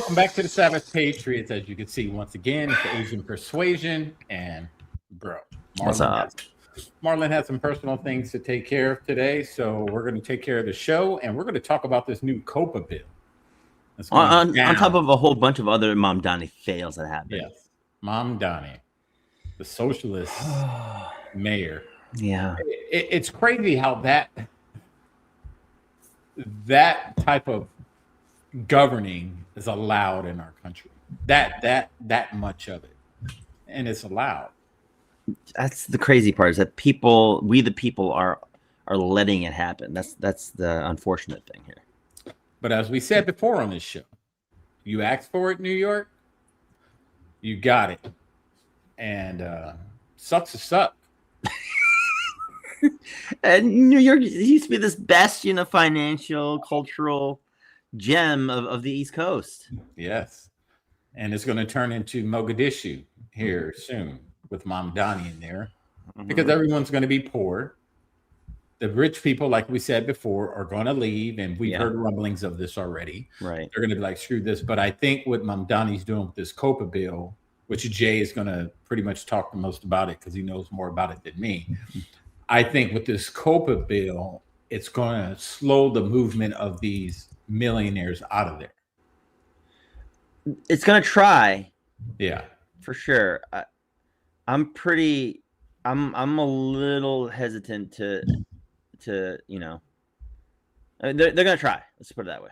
Welcome back to the Sabbath Patriots. As you can see, once again, it's the Asian Persuasion. And, bro, What's up? Marlon has some personal things to take care of today. So we're going to take care of the show, and we're going to talk about this new COPA bill. On top of a whole bunch of other Mamdani fails that happened. Yes. Mamdani, the socialist mayor. Yeah. It's crazy how that type of governing is allowed in our country. That much of it, and it's allowed. That's the crazy part, is that we the people are letting it happen. That's the unfortunate thing here. But as we said before on this show, you asked for it, New York, you got it. And sucks to suck. And New York used to be this bastion of financial, cultural gem of the East Coast. Yes. And it's going to turn into Mogadishu here soon with Mamdani in there, because everyone's going to be poor. The rich people, like we said before, are going to leave, and we've heard rumblings of this already. Right. They're going to be like, screw this. But I think what Mamdani's doing with this COPA bill, which Jay is going to pretty much talk the most about it because he knows more about it than me. I think with this COPA bill, it's going to slow the movement of these millionaires out of there. It's going to try. Yeah. For sure. I'm a little hesitant to they're going to try. Let's put it that way.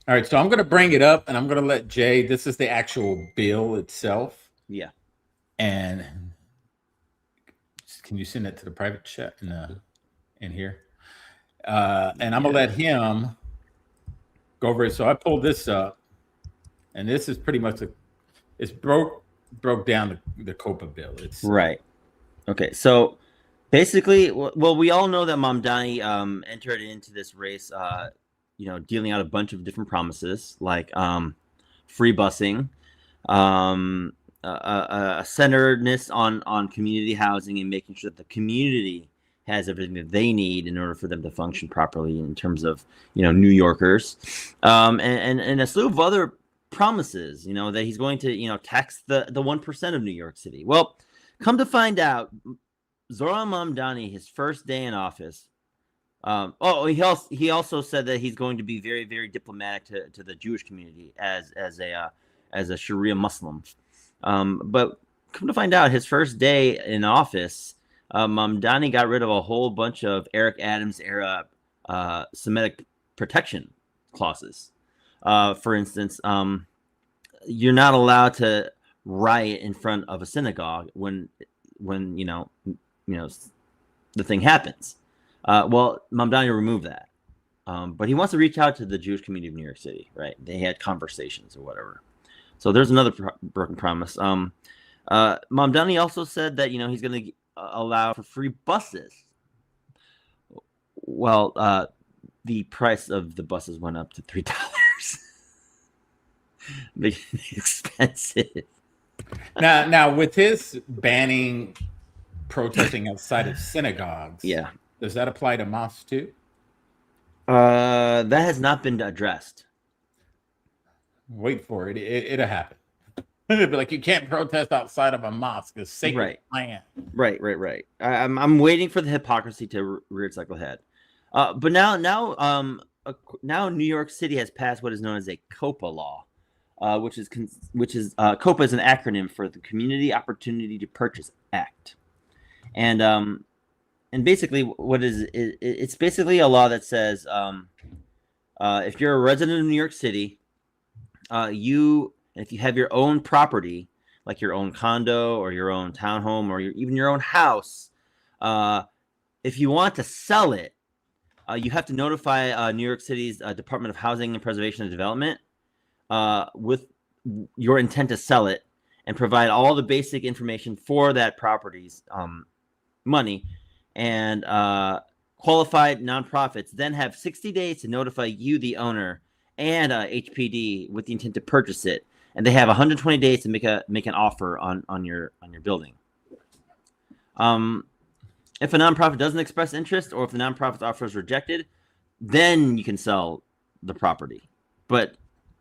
All right. So I'm going to bring it up, and I'm going to let Jay, this is the actual bill itself. Yeah. And can you send it to the private chat in here? And I'm going to let him go over it. So I pulled this up, and this is pretty much it's broke down the COPA bill. It's right. Okay. So basically, well, we all know that Mamdani entered into this race, dealing out a bunch of different promises, like free busing, a centeredness on community housing, and making sure that the community has everything that they need in order for them to function properly in terms of, New Yorkers, and a slew of other promises, that he's going to, tax the 1% of New York City. Well, come to find out, Zohran Mamdani, his first day in office, he also said that he's going to be very, very diplomatic to the Jewish community as a Sharia Muslim. But come to find out, his first day in office, Mamdani got rid of a whole bunch of Eric Adams era Semitic protection clauses. For instance, you're not allowed to riot in front of a synagogue when the thing happens. Well, Mamdani removed that, but he wants to reach out to the Jewish community of New York City. Right? They had conversations or whatever. So there's another broken promise. Mamdani also said that he's going to allow for free buses. Well, the price of the buses went up to $3. Expensive. Now with his banning protesting outside of synagogues, does that apply to mosques too? That has not been addressed. Wait for it. It'll happen. It'll be like, you can't protest outside of a mosque. It's sacred land. Right. I'm waiting for the hypocrisy to rear its ugly head. But now New York City has passed what is known as a COPA law, which is COPA is an acronym for the Community Opportunity to Purchase Act, and basically what it's basically a law that says if you're a resident of New York City, if you have your own property, like your own condo or your own townhome or even your own house, if you want to sell it, you have to notify New York City's Department of Housing and Preservation and Development with your intent to sell it, and provide all the basic information for that property's money. And qualified nonprofits then have 60 days to notify you, the owner, and HPD with the intent to purchase it. And they have 120 days to make an offer on your building. If a nonprofit doesn't express interest, or if the nonprofit's offer is rejected, then you can sell the property. But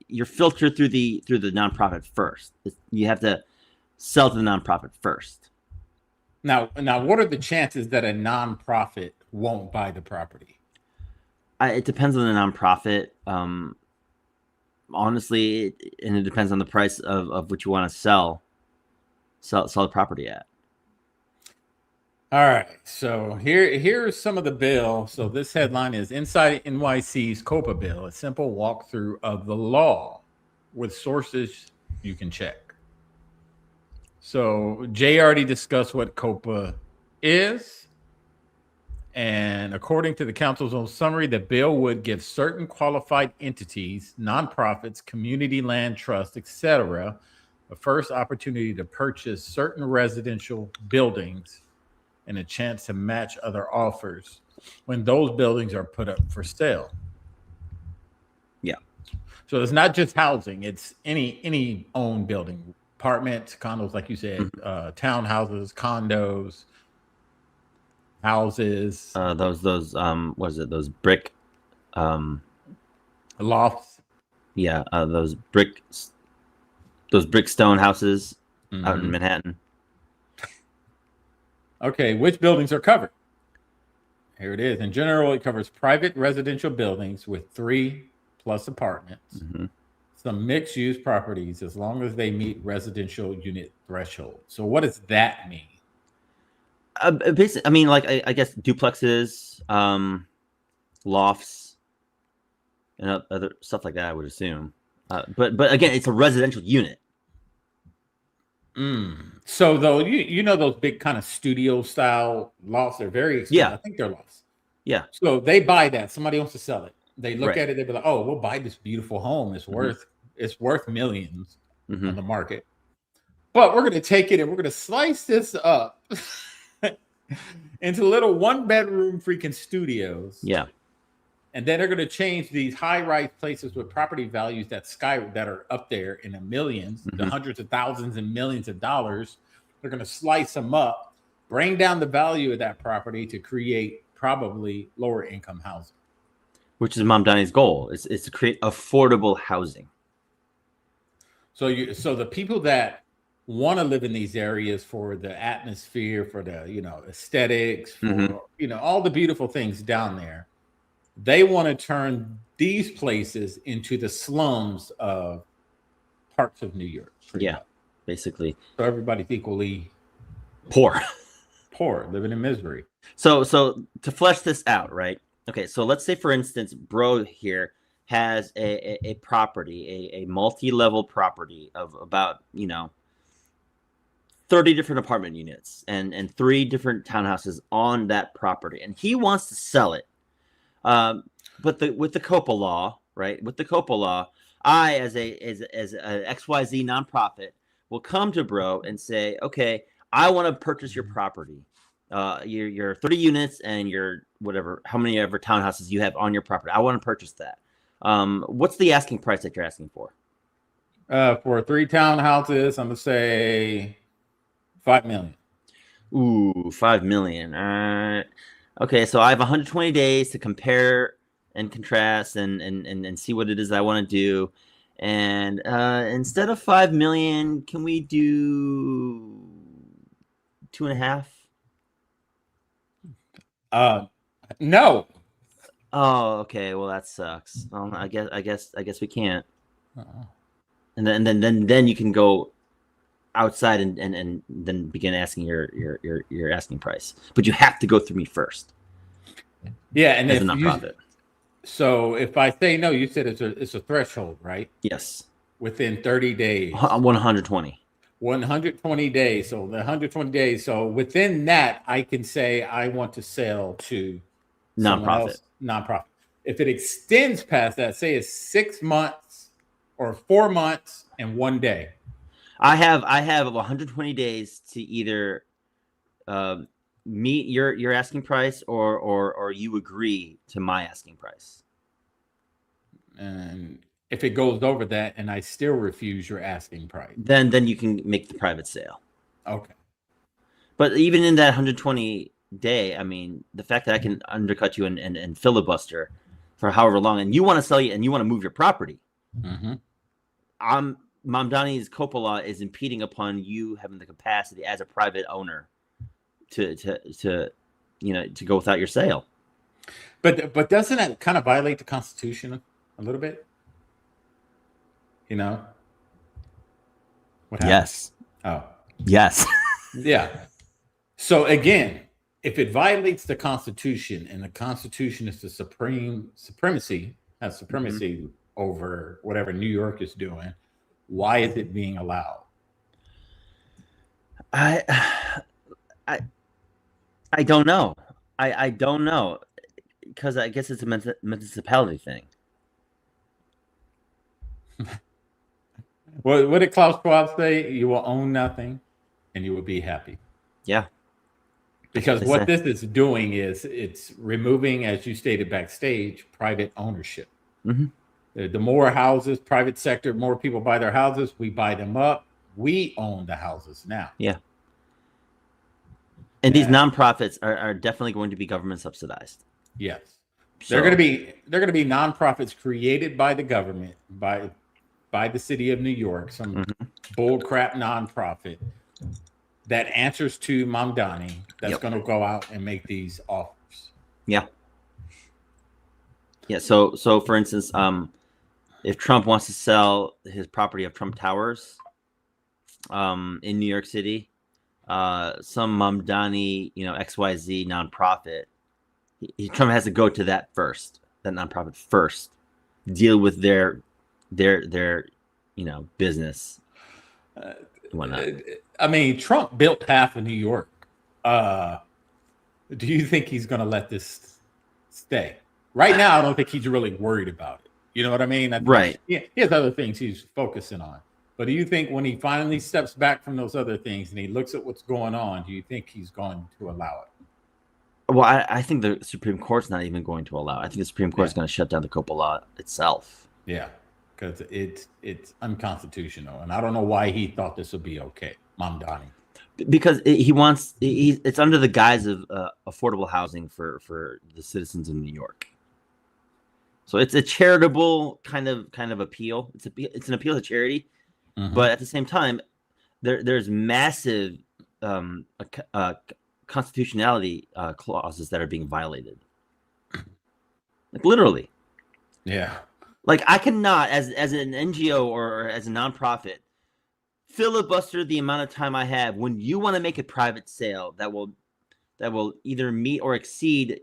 you're filtered through the nonprofit first. You have to sell to the nonprofit first. Now, what are the chances that a nonprofit won't buy the property? It depends on the nonprofit. Honestly, and it depends on the price of what you want to sell the property at. All right, so here's some of the bill. So this headline is Inside NYC's COPA bill, a simple walkthrough of the law with sources you can check. So Jay already discussed what COPA is. And according to the council's own summary, the bill would give certain qualified entities, nonprofits, community land trusts, etc., a first opportunity to purchase certain residential buildings and a chance to match other offers when those buildings are put up for sale. Yeah. So it's not just housing; it's any owned building, apartments, condos, like you said, townhouses, condos. Houses, those what is it? Those brick, lofts. Yeah, those brick stone houses out in Manhattan. Okay, which buildings are covered? Here it is. In general, it covers private residential buildings with 3+ apartments, some mixed-use properties, as long as they meet residential unit threshold. So, what does that mean? Basically, I mean, like I guess duplexes, lofts, and other stuff like that. I would assume, but again, it's a residential unit. So though, you know those big kind of studio style lofts, they're very expensive. Yeah. I think they're lofts. Yeah. So they buy that. Somebody wants to sell it. They look Right. at it. They be like, "Oh, we'll buy this beautiful home. It's worth millions on the market." But we're going to take it and we're going to slice this up into little 1-bedroom freaking studios. Yeah. And then they're going to change these high-rise places with property values that are up there in the millions, the hundreds of thousands and millions of dollars. They're going to slice them up, bring down the value of that property to create probably lower income housing. Which is Mamdani's goal, is to create affordable housing. So the people that want to live in these areas for the atmosphere, for the aesthetics, for all the beautiful things down there, they want to turn these places into the slums of parts of New York. Yeah, basically. So everybody's equally poor, living in misery. So to flesh this out, right? Okay, so let's say, for instance, bro here has a property, a multi-level property of about 30 different apartment units and 3 different townhouses on that property, and he wants to sell it. But with the COPA law, right? With the COPA law, I as a XYZ nonprofit will come to bro and say, okay, I want to purchase your property, your 30 units and your how many ever townhouses you have on your property. I want to purchase that. What's the asking price that you're asking for? For 3 townhouses, I'm gonna say $5 million. Ooh, $5 million. Okay, so I have 120 days to compare and contrast and see what it is I want to do. And instead of $5 million, can we do 2.5? No. Oh, okay. Well, that sucks. I guess we can't. And then you can go outside and then begin asking your asking price, but you have to go through me first. Yeah, and as a nonprofit. So if I say no, you said it's a threshold, right? Yes. Within 30 days. 120. 120 days. So the 120 days. So within that, I can say I want to sell to nonprofit. If it extends past that, say it's 6 months or 4 months and 1 day. I have 120 days to either meet your asking price or you agree to my asking price. And if it goes over that and I still refuse your asking price, then you can make the private sale. Okay. But even in that 120 day, I mean, the fact that I can undercut you and filibuster for however long, and you want to sell it and you want to move your property, Mamdani's Coppola is impeding upon you having the capacity as a private owner to go without your sale. But doesn't that kind of violate the Constitution a little bit? You know? What happened? Yes. Oh. Yes. Yeah. So again, if it violates the Constitution and the Constitution is the supremacy over whatever New York is doing, why is it being allowed? I don't know. I don't know, because I guess it's a municipality thing. What did Klaus Schwab say? You will own nothing and you will be happy. Yeah. Because what this is doing is it's removing, as you stated backstage, private ownership. Mm-hmm. The more houses, private sector, more people buy their houses, we buy them up. We own the houses now. Yeah. And these nonprofits are definitely going to be government subsidized. Yes. So, they're going to be nonprofits created by the government, by the city of New York, some bull crap nonprofit that answers to Mamdani that's going to go out and make these offers. Yeah. Yeah. So for instance, if Trump wants to sell his property of Trump Towers in New York City, some Mamdani, XYZ nonprofit, Trump has to go to that nonprofit first, deal with their business. Whatnot. I mean, Trump built half of New York. Do you think he's going to let this stay? Right now, I don't think he's really worried about it. You know what I mean? Right. He has other things he's focusing on. But do you think when he finally steps back from those other things and he looks at what's going on, do you think he's going to allow it? Well, I think the Supreme Court's not even going to allow it. I think the Supreme Court is going to shut down the Coppola itself. Yeah, because it's unconstitutional. And I don't know why he thought this would be okay, Mamdani. Because it's under the guise of affordable housing for the citizens of New York. So it's a charitable kind of appeal. It's an appeal to charity, but at the same time, there's massive constitutionality clauses that are being violated. Like literally. Yeah. Like I cannot, as an NGO or as a nonprofit, filibuster the amount of time I have when you want to make a private sale that will either meet or exceed,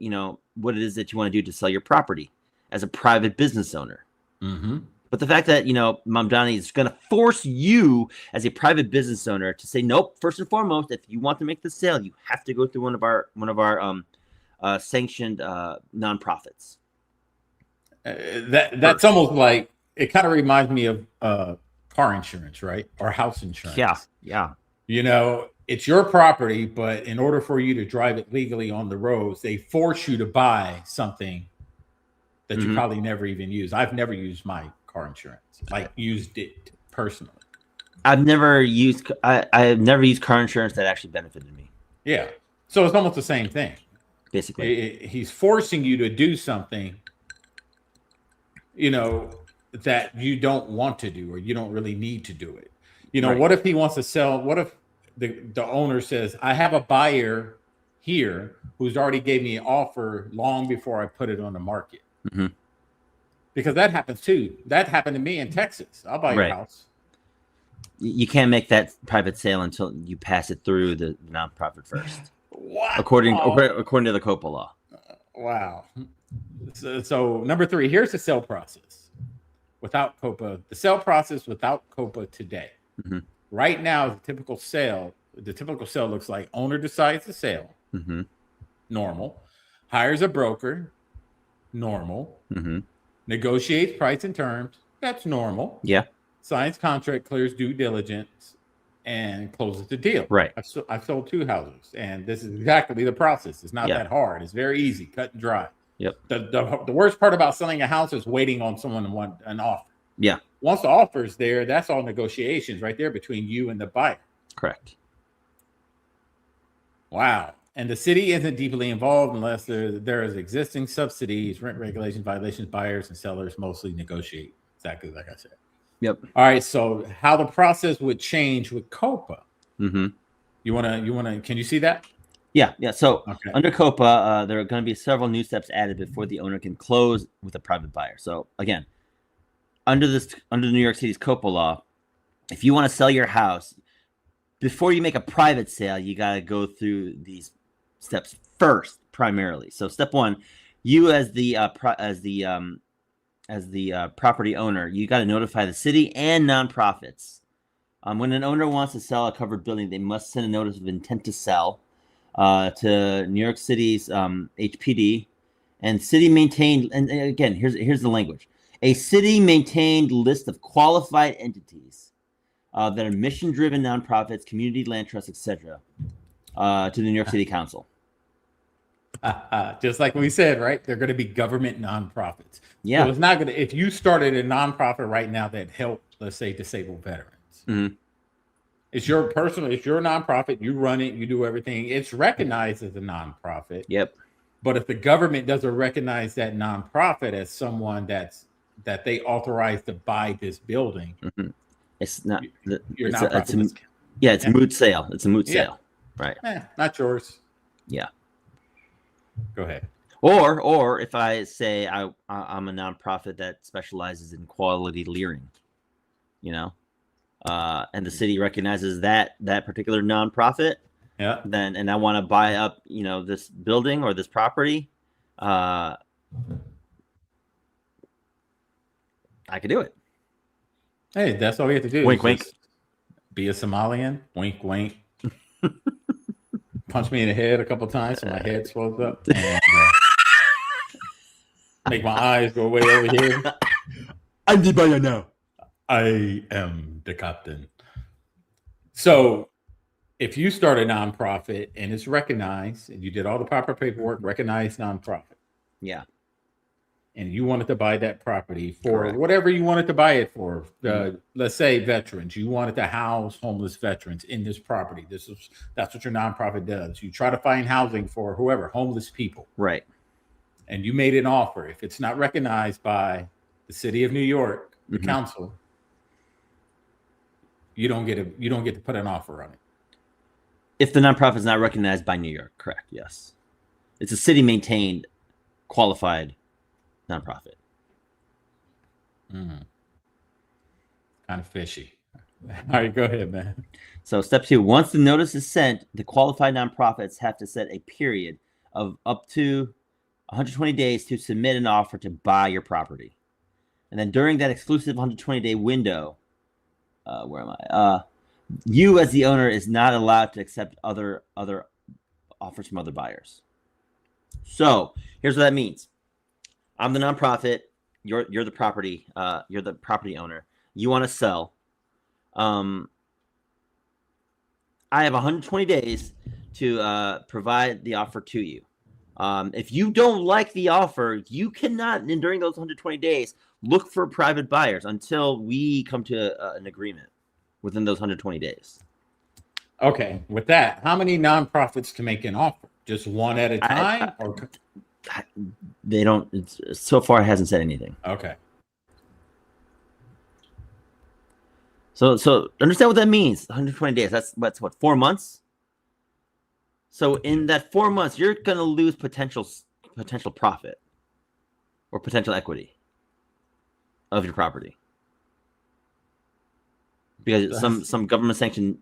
what it is that you want to do to sell your property as a private business owner. Mm-hmm. But the fact that, Mamdani is going to force you as a private business owner to say, nope, first and foremost, if you want to make the sale, you have to go through one of our sanctioned nonprofits. That's almost like, it kind of reminds me of car insurance, right? Or house insurance. Yeah. It's your property, but in order for you to drive it legally on the roads, they force you to buy something that you probably never even use. I've never used my car insurance, used it personally. I've never used car insurance that actually benefited me. Yeah. So it's almost the same thing. Basically. He's forcing you to do something, that you don't want to do or you don't really need to do it. Right. What if he wants to sell? What if the owner says, I have a buyer here who's already gave me an offer long before I put it on the market? Mm-hmm. Because that happens too. That happened to me in Texas. I'll buy your house. You can't make that private sale until you pass it through the nonprofit first. Wow. According to the COPA law. Wow. So number 3, here's the sale process without COPA. The sale process without COPA today. Mm-hmm. Right now, the typical sale looks like owner decides the sale. Mm-hmm. Normal. Hires a broker. Normal. Mm-hmm. Negotiates price and terms. That's normal. Yeah. Signs contract, clears due diligence, and closes the deal. Right. I've sold 2 houses, and this is exactly the process. It's not that hard. It's very easy, cut and dry. Yep. The worst part about selling a house is waiting on someone to want an offer. Yeah. Once the offer's there, that's all negotiations right there between you and the buyer. Correct. Wow. And the city isn't deeply involved unless there is existing subsidies, rent regulations, violations. Buyers and sellers mostly negotiate. Exactly like I said. Yep. All right. So how the process would change with COPA? Mm-hmm. Can you see that? Yeah. So Okay. under COPA, there are going to be several new steps added before the owner can close with a private buyer. So again, under New York City's COPA law, if you want to sell your house, before you make a private sale, you got to go through these steps first, primarily. So step one, you as the property owner, you got to notify the city and nonprofits. When an owner wants to sell a covered building, they must send a notice of intent to sell to New York City's HPD and city maintained. And again, here's the language: a city maintained list of qualified entities that are mission-driven nonprofits, community land trusts, etc., to the New York City Council. Just like we said, right? They're going to be government nonprofits. Yeah. So it's not going to, if you started a nonprofit right now that helped, let's say, disabled veterans, it's your nonprofit, you run it, you do everything. It's recognized as a nonprofit. Yep. But if the government doesn't recognize that nonprofit as someone that they authorized to buy this building, it's not. Your nonprofit. It's a moot sale. It's a moot sale, right? Not yours. Yeah. Go ahead. Or if I say I'm a nonprofit that specializes in quality leering, and the city recognizes that particular nonprofit, then and I want to buy up, this building or this property, I could do it. Hey, that's all we have to do. Wink, wink. Be a Somalian. Wink, wink. Punch me in the head a couple times so my head swells up. And, make my eyes go way over here. I'm the buyer now. I am the captain. So if you start a nonprofit and it's recognized and you did all the proper paperwork, recognized nonprofit. Yeah. And you wanted to buy that property for whatever you wanted to buy it for. Let's say veterans. You wanted to house homeless veterans in this property. That's what your nonprofit does. You try to find housing for whoever, homeless people. Right. And you made an offer. If it's not recognized by the city of New York, the council, you don't get to put an offer on it. If the nonprofit is not recognized by New York, correct? Yes. It's a city maintained, qualified nonprofit. Kind of fishy. All right, go ahead, man. So step 2, once the notice is sent, the qualified nonprofits have to set a period of up to 120 days to submit an offer to buy your property. And then during that exclusive 120-day window, you as the owner is not allowed to accept other offers from other buyers. So here's what that means. I'm the nonprofit. You're the property. You're the property owner. You want to sell. I have 120 days to provide the offer to you. If you don't like the offer, you cannot, and during those 120 days, look for private buyers until we come to an agreement within those 120 days. Okay. With that, how many nonprofits can make an offer? Just one at a time? They don't. So far, it hasn't said anything. Okay. So understand what that means. 120 days. That's what, 4 months? So in that 4 months, you're going to lose potential profit or potential equity of your property. Because some government sanctioned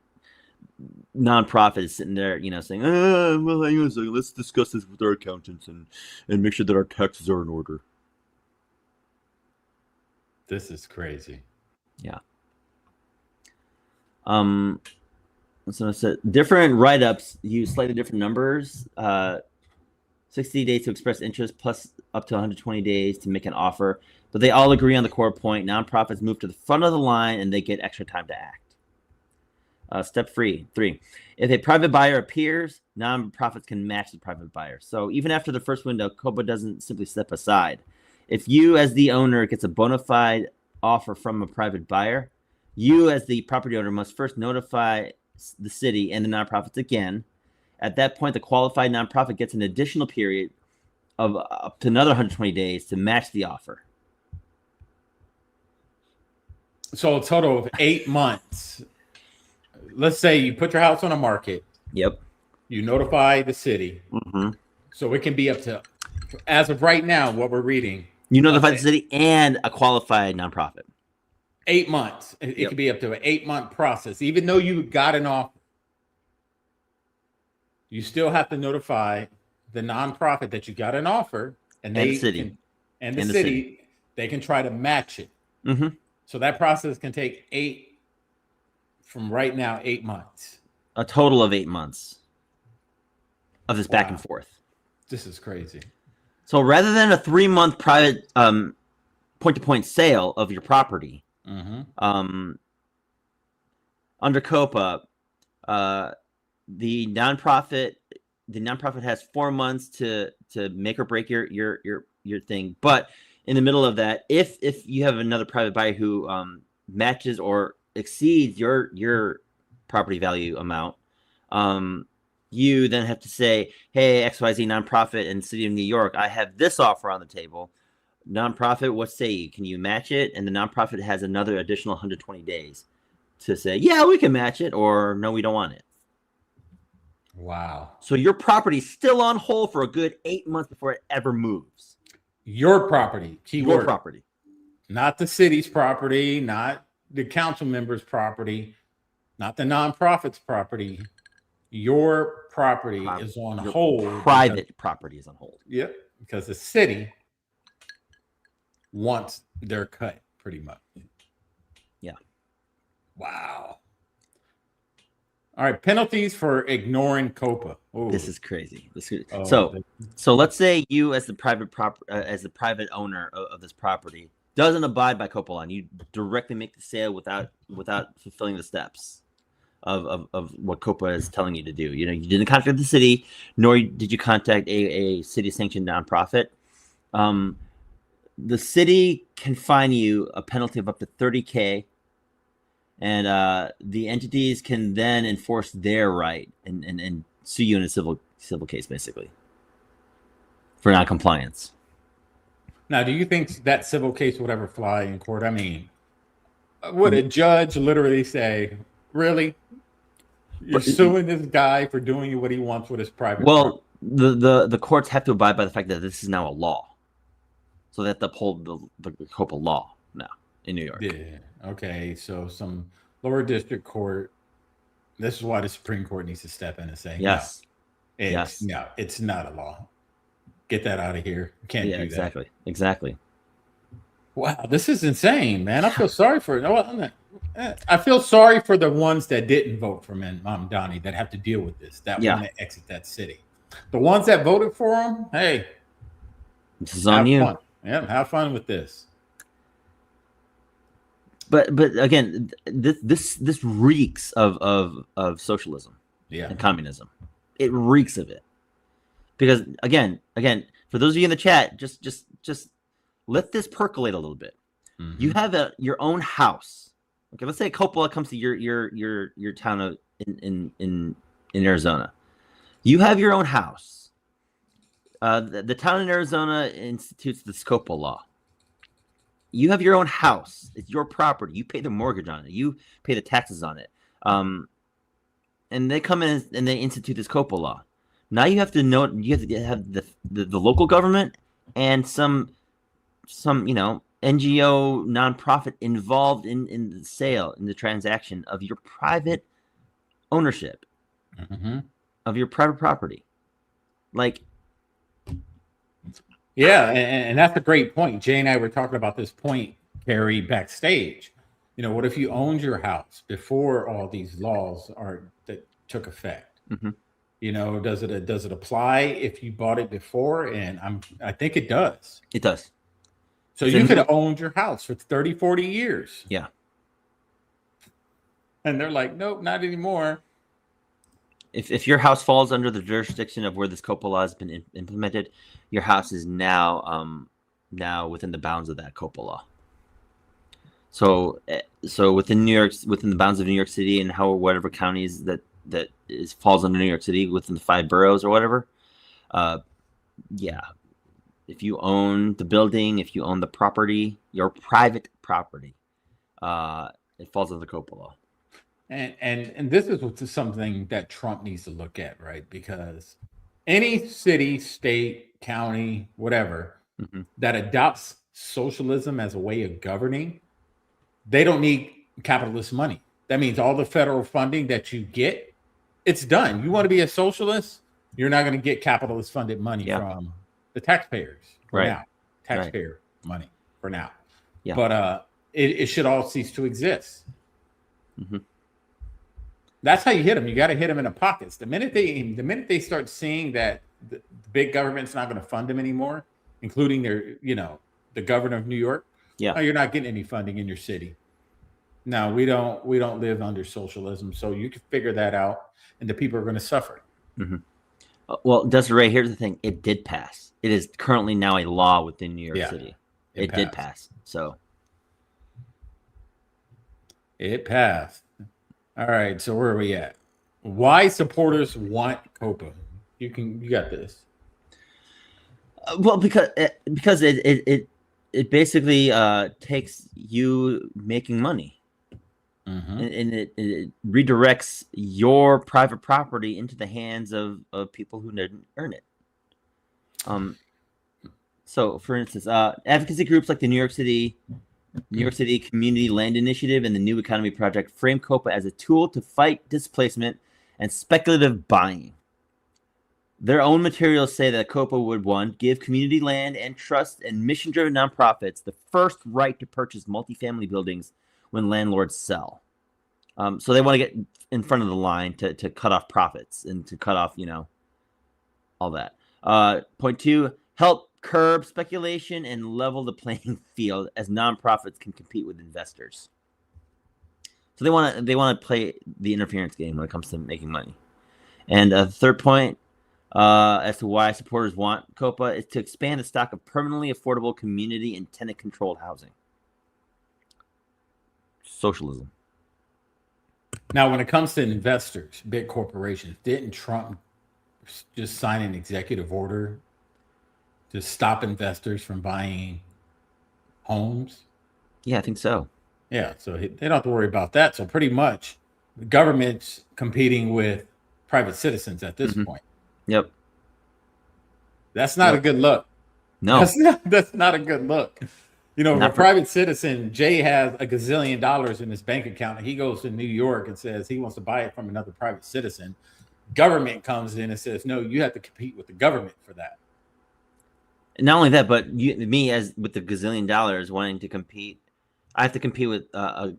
nonprofit is sitting there, saying, well, hang on a second, let's discuss this with our accountants and make sure that our taxes are in order. This is crazy. Yeah. So it's different write-ups use slightly different numbers. 60 days to express interest plus up to 120 days to make an offer. But they all agree on the core point. Nonprofits move to the front of the line and they get extra time to act. Step 3. If a private buyer appears, nonprofits can match the private buyer. So even after the first window, COPA doesn't simply step aside. If you as the owner gets a bona fide offer from a private buyer, you as the property owner must first notify the city and the nonprofits again. At that point, the qualified nonprofit gets an additional period of up to another 120 days to match the offer. So a total of 8 months. Let's say you put your house on the market. Yep. You notify the city. Mm-hmm. So it can be up to, as of right now, what we're reading. You notify the city and a qualified nonprofit. 8 months. It Yep. could be up to an 8-month process. Even though you got an offer, you still have to notify the nonprofit that you got an offer, and the city. And the city, they can try to match it. Mm-hmm. So that process can take 8 months. A total of 8 months of this back and forth. This is crazy. So rather than a 3-month private point-to-point sale of your property, under COPA, the nonprofit has 4 months to make or break your thing. But in the middle of that, if you have another private buyer who matches or exceeds your property value amount, you then have to say, hey, XYZ nonprofit in the city of New York, I have this offer on the table. Nonprofit, what say you? Can you match it? And the nonprofit has another additional 120 days to say, yeah, we can match it, or no, we don't want it. Wow. So your property's still on hold for a good 8 months before it ever moves. Your property, keyword. Your property. Not the city's property, not the council member's property, not the nonprofit's property. Your property is on hold. Private property is on hold. Yep, because the city wants their cut, pretty much. Yeah. Wow. All right, penalties for ignoring COPA. Ooh. This is crazy. So let's say you, as the private owner of this property, doesn't abide by COPA law, and you directly make the sale without fulfilling the steps of what COPA is telling you to do. You didn't contact the city, nor did you contact a city-sanctioned nonprofit. The city can fine you a penalty of up to $30,000, and the entities can then enforce their right and sue you in a civil case, basically, for noncompliance. Now, do you think that civil case would ever fly in court? I mean, would a judge literally say, really? You're suing this guy for doing what he wants with his private property? The courts have to abide by the fact that this is now a law. So they have to uphold the COPA law now in New York. Yeah. Okay. So some lower district court. This is why the Supreme Court needs to step in and say, yes, no, it's not a law. Get that out of here. You can't do that. Exactly. Wow, this is insane, man. I feel sorry for the ones that didn't vote for Mamdani that have to deal with this, that want to exit that city. The ones that voted for him, hey, this is on you. Fun. Yeah, have fun with this. But again, this reeks of socialism and communism. It reeks of it. Because again, for those of you in the chat, just let this percolate a little bit. Mm-hmm. You have your own house. Okay, let's say Coppola comes to your town in Arizona. You have your own house. The town in Arizona institutes the Coppola law. You have your own house. It's your property. You pay the mortgage on it. You pay the taxes on it. And they come in and they institute this Coppola law. Now you have to know. You have to have the local government and some NGO nonprofit involved in the sale, in the transaction of your private ownership of your private property. Yeah, and that's a great point. Jay and I were talking about this point, Carrie, backstage. What if you owned your house before all these laws that took effect? Mm-hmm. Does it apply if you bought it before? And I think it does. It does. So you could have owned your house for 30, 40 years. Yeah. And they're like, nope, not anymore. If your house falls under the jurisdiction of where this COPA law has been implemented, your house is now within the bounds of that COPA law. So within the bounds of New York City and whatever counties that falls under New York City within the 5 boroughs or whatever, if you own the building, if you own the property, your private property, it falls under the COPA law. And this is something that Trump needs to look at, right? Because any city, state, county, whatever, that adopts socialism as a way of governing, they don't need capitalist money. That means all the federal funding that you get, it's done. You want to be a socialist, you're not going to get capitalist funded money from the taxpayers for now. Taxpayer money for now. Yeah. But it should all cease to exist. That's how you hit them. You got to hit them in the pockets. The minute they start seeing that the big government's not going to fund them anymore, including their, the governor of New York. Yeah, you're not getting any funding in your city. No, we don't live under socialism, so you can figure that out, and the people are going to suffer. Well, Desiree, here's the thing: it did pass. It is currently now a law within New York City. It did pass. So it passed. All right, so where are we at? Why supporters want COPA? You got this. Well, because it basically takes you making money, and it redirects your private property into the hands of people who didn't earn it. So, for instance, advocacy groups like the New York City Community Land Initiative and the New Economy Project frame COPA as a tool to fight displacement and speculative buying. Their own materials say that COPA would, one, give community land and trust and mission-driven nonprofits the first right to purchase multifamily buildings when landlords sell. So they want to get in front of the line to cut off profits and to cut off, all that. Point two, help curb speculation and level the playing field as nonprofits can compete with investors. So they want to play the interference game when it comes to making money. And the third point, as to why supporters want COPA, is to expand the stock of permanently affordable community and tenant-controlled housing. Socialism. Now, when it comes to investors, big corporations, didn't Trump just sign an executive order to stop investors from buying homes? Yeah, I think so. Yeah, so they don't have to worry about that. So pretty much the government's competing with private citizens at this point. Yep. That's not a good look. No. That's not a good look. A private citizen, Jay has a gazillion dollars in his bank account, and he goes to New York and says he wants to buy it from another private citizen. Government comes in and says, no, you have to compete with the government for that. Not only that, but me as with the gazillion dollars wanting to compete, I have to compete with a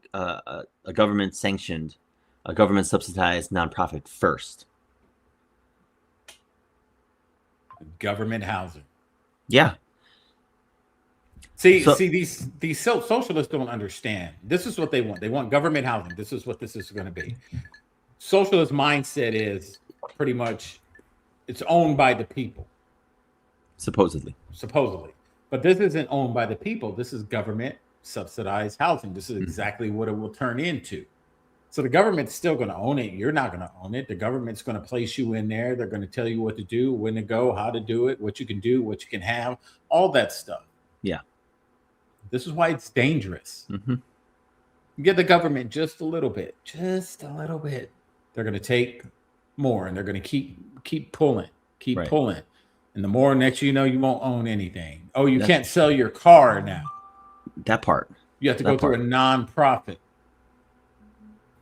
government sanctioned, a government subsidized nonprofit first. Government housing. Yeah. See, these socialists don't understand. This is what they want. They want government housing. This is what this is going to be. Socialist mindset is pretty much it's owned by the people. Supposedly. But this isn't owned by the people. This is government subsidized housing. This is exactly what it will turn into. So the government's still going to own it. You're not going to own it. The government's going to place you in there. They're going to tell you what to do, when to go, how to do it, what you can do, what you can have, all that stuff. Yeah. This is why it's dangerous. You get the government just a little bit. They're going to take more, and they're going to keep pulling. And the more next you won't own anything. Oh, you can't sell your car now. That part. You have to go through a nonprofit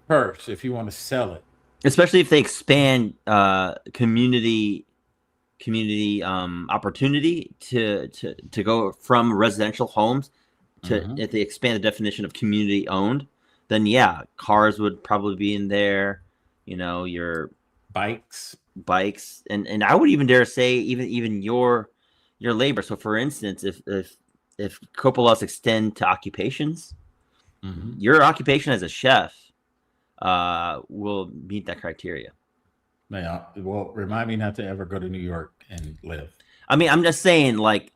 first if you want to sell it. Especially if they expand community opportunity to go from residential homes to if they expand the definition of community owned, then cars would probably be in there. Your bikes, and I would even dare say even your labor. So, for instance, if COPA laws extend to occupations, your occupation as a chef will meet that criteria. Yeah. Well, remind me not to ever go to New York and live. I mean, I'm just saying, like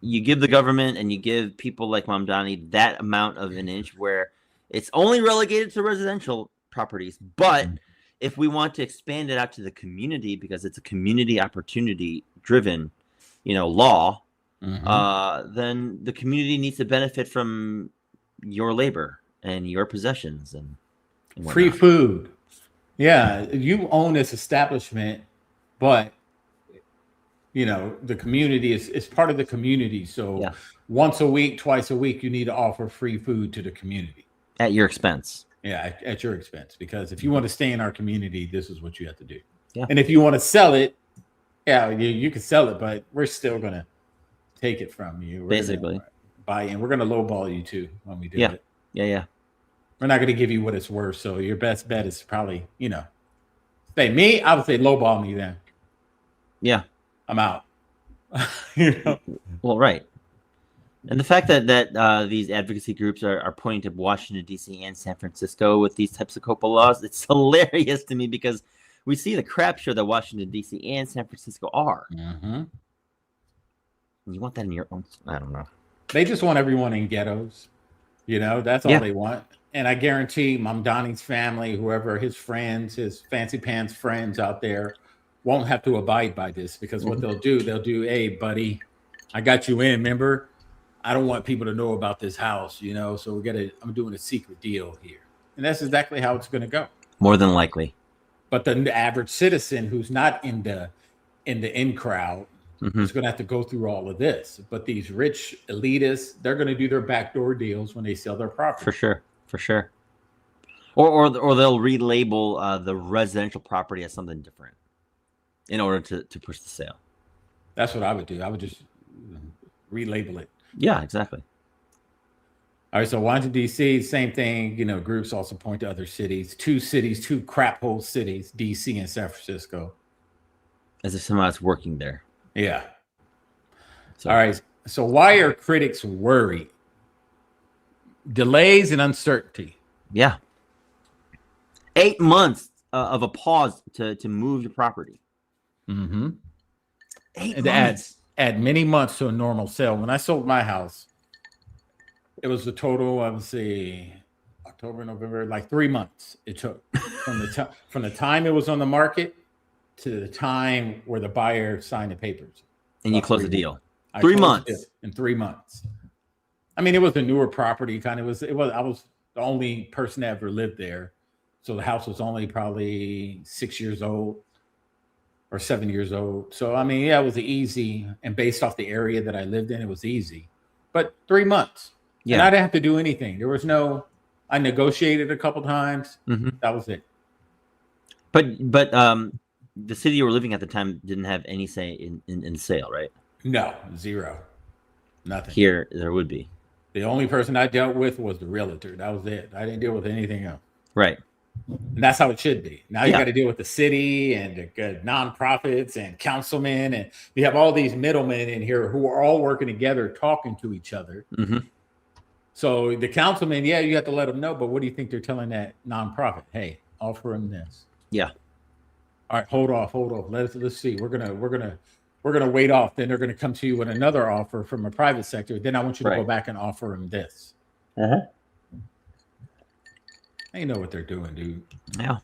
you give the government and you give people like Mamdani that amount of an inch where it's only relegated to residential properties, but if we want to expand it out to the community, because it's a community opportunity driven, law, then the community needs to benefit from your labor and your possessions and free food. Yeah, you own this establishment, but the community is part of the community. So Yeah. once a week, twice a week, you need to offer free food to the community. At your expense. Yeah, at your expense. Because if you want to stay in our community, this is what you have to do. Yeah. And if you want to sell it, yeah, you can sell it, but we're still gonna take it from you. We're Basically. buy in. We're gonna lowball you too when we do it. Yeah. We're not gonna give you what it's worth. So your best bet is probably, say me, I would say lowball me then. Yeah. I'm out. Well, right. And the fact that these advocacy groups are pointing to Washington, D.C. and San Francisco with these types of COPA laws, it's hilarious to me because we see the crap show that Washington, D.C. and San Francisco are. Mm-hmm. You want that in your own? I don't know. They just want everyone in ghettos. That's all they want. And I guarantee Mamdani's family, whoever his friends, his fancy pants friends out there, won't have to abide by this because what they'll do, hey, buddy, I got you in, remember? I don't want people to know about this house, so I'm doing a secret deal here. And that's exactly how it's going to go. More than likely. But the average citizen who's not in the in crowd is going to have to go through all of this. But these rich elitists, they're going to do their backdoor deals when they sell their property. For sure. Or they'll relabel the residential property as something different in order to push the sale. That's what I would do. I would just relabel it. Yeah, exactly. All right, so Washington, D.C., same thing. Groups also point to other cities, two crap hole cities, D.C. and San Francisco. As if somebody's working there. Yeah. So, all right, so why are critics worried? Delays and uncertainty. Yeah. 8 months of a pause to move your property. Mm-hmm. 8 months. Add many months to a normal sale. When I sold my house, it was the total, I would say, October, November, like 3 months it took from the time it was on the market to the time where the buyer signed the papers. And you closed the deal. I 3 months. In 3 months. I mean, it was a newer property, kind of. I was the only person that ever lived there, so the house was only probably 6 years old or 7 years old. So I mean, yeah, it was easy, and based off the area that I lived in, it was easy. But 3 months, and I didn't have to do anything. There was no. I negotiated a couple times. That was it. But the city you were living at the time didn't have any say in the sale, right? No, zero, nothing. Here there would be. The only person I dealt with was the realtor. That was it. I didn't deal with anything else. Right. And that's how it should be. Now you got to deal with the city and the nonprofits and councilmen, and you have all these middlemen in here who are all working together, talking to each other. So the councilmen, you have to let them know. But what do you think they're telling that nonprofit? Hey, offer them this. Yeah. All right, hold off. Let's see. We're gonna wait off. Then they're gonna come to you with another offer from a private sector. Then I want you to go back and offer them this. They know what they're doing, dude. Yeah.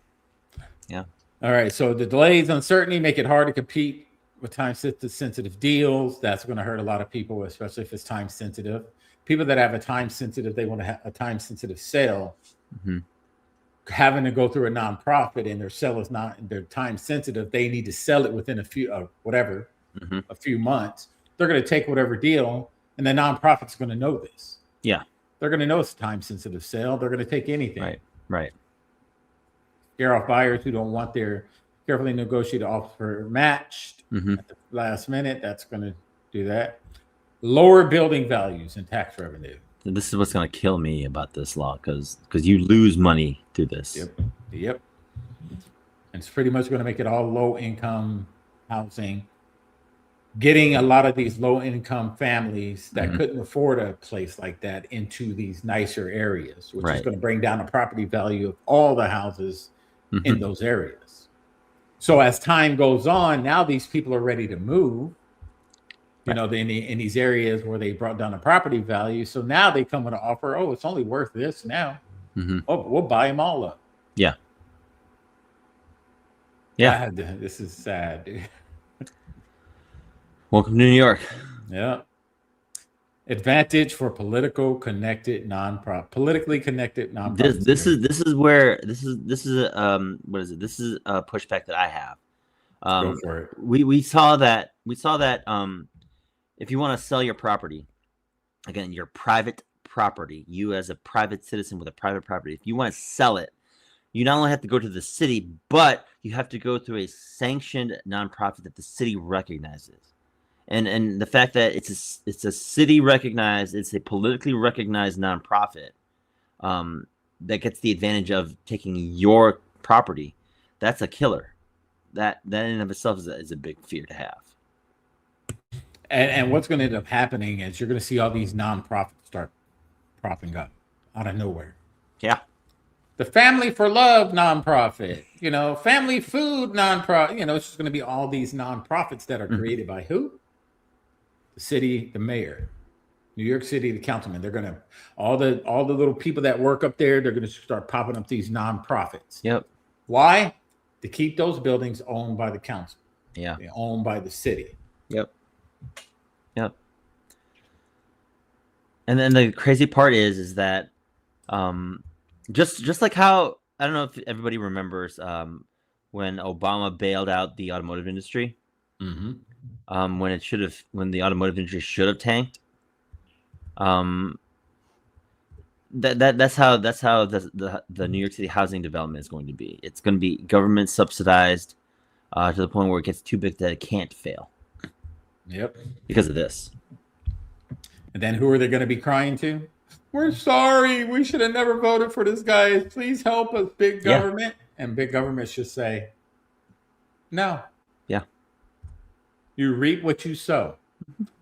All right. So the delays, uncertainty make it hard to compete with time-sensitive deals. That's going to hurt a lot of people, especially if it's time-sensitive. People that have a time-sensitive, they want to have a time-sensitive sale. Having to go through a nonprofit and their sale is not, they're time-sensitive. They need to sell it within a few, a few months. They're going to take whatever deal, and the nonprofit's going to know this. Yeah. They're going to know it's a time-sensitive sale. They're going to take anything. Right. Scare off buyers who don't want their carefully negotiated offer matched at the last minute. That's going to do that. Lower building values and tax revenue. This is what's going to kill me about this law because you lose money through this. Yep. And it's pretty much going to make it all low-income housing. Getting a lot of these low-income families that couldn't afford a place like that into these nicer areas, which is going to bring down the property value of all the houses in those areas. So as time goes on, now these people are ready to move, in these areas where they brought down the property value. So now they come with an offer, it's only worth this now. We'll buy them all up. Yeah. This is sad, dude. Welcome to New York. Yeah. Advantage for politically connected nonprofits. This is where this is what is it? This is a pushback that I have. Go for it. We saw that if you want to sell your property, again, your private property, you as a private citizen with a private property, if you want to sell it, you not only have to go to the city, but you have to go through a sanctioned nonprofit that the city recognizes. And the fact that it's a city recognized, it's a politically recognized nonprofit that gets the advantage of taking your property, that's a killer. That in and of itself is a big fear to have. And what's going to end up happening is you're going to see all these nonprofits start propping up out of nowhere. Yeah. The Family for Love nonprofit, family food nonprofit, it's just going to be all these nonprofits that are created by who? The city, the mayor, New York City, the councilman. They're going to, all the little people that work up there, they're going to start popping up these nonprofits. Yep. Why? To keep those buildings owned by the council. Yeah. They're owned by the city. Yep. And then the crazy part is that just like how, I don't know if everybody remembers when Obama bailed out the automotive industry, when the automotive industry should have tanked. That's how the New York City housing development is going to be. It's going to be government subsidized to the point where it gets too big that it can't fail. Yep. Because of this. And then who are they going to be crying to? We're sorry. We should have never voted for this guy. Please help us, big government. Yeah. And big government should say, no. Yeah. You reap what you sow.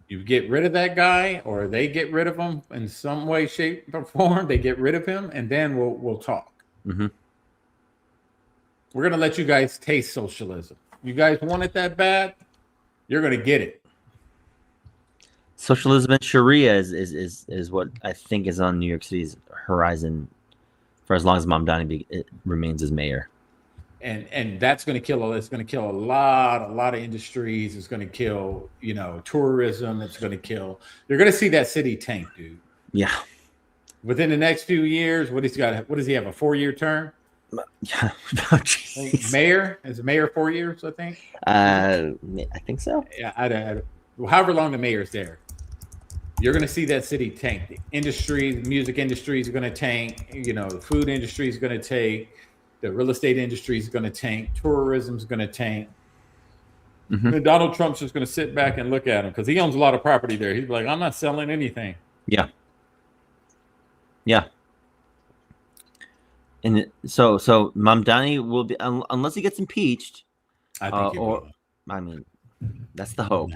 You get rid of that guy, or they get rid of him in some way, shape, or form. They get rid of him, and then we'll talk. Mm-hmm. We're going to let you guys taste socialism. You guys want it that bad? You're going to get it. Socialism and Sharia is what I think is on New York City's horizon for as long as Mamdani remains as mayor. And that's going to kill. It's going to kill a lot of industries. It's going to kill, tourism. It's going to kill. You're going to see that city tank, dude. Yeah. Within the next few years, what does he have? A 4-year term? Yeah. Mayor is the mayor 4 years, I think. I think so. Yeah. However long the mayor's there, you're going to see that city tank. The industry, the music industry is going to tank. The food industry is going to tank. The real estate industry is going to tank. Tourism is going to tank. Mm-hmm. And Donald Trump's just going to sit back and look at him because he owns a lot of property there. He's like, I'm not selling anything. Yeah. Yeah. And so Mamdani will be, unless he gets impeached. I think he will. I mean, that's the hope.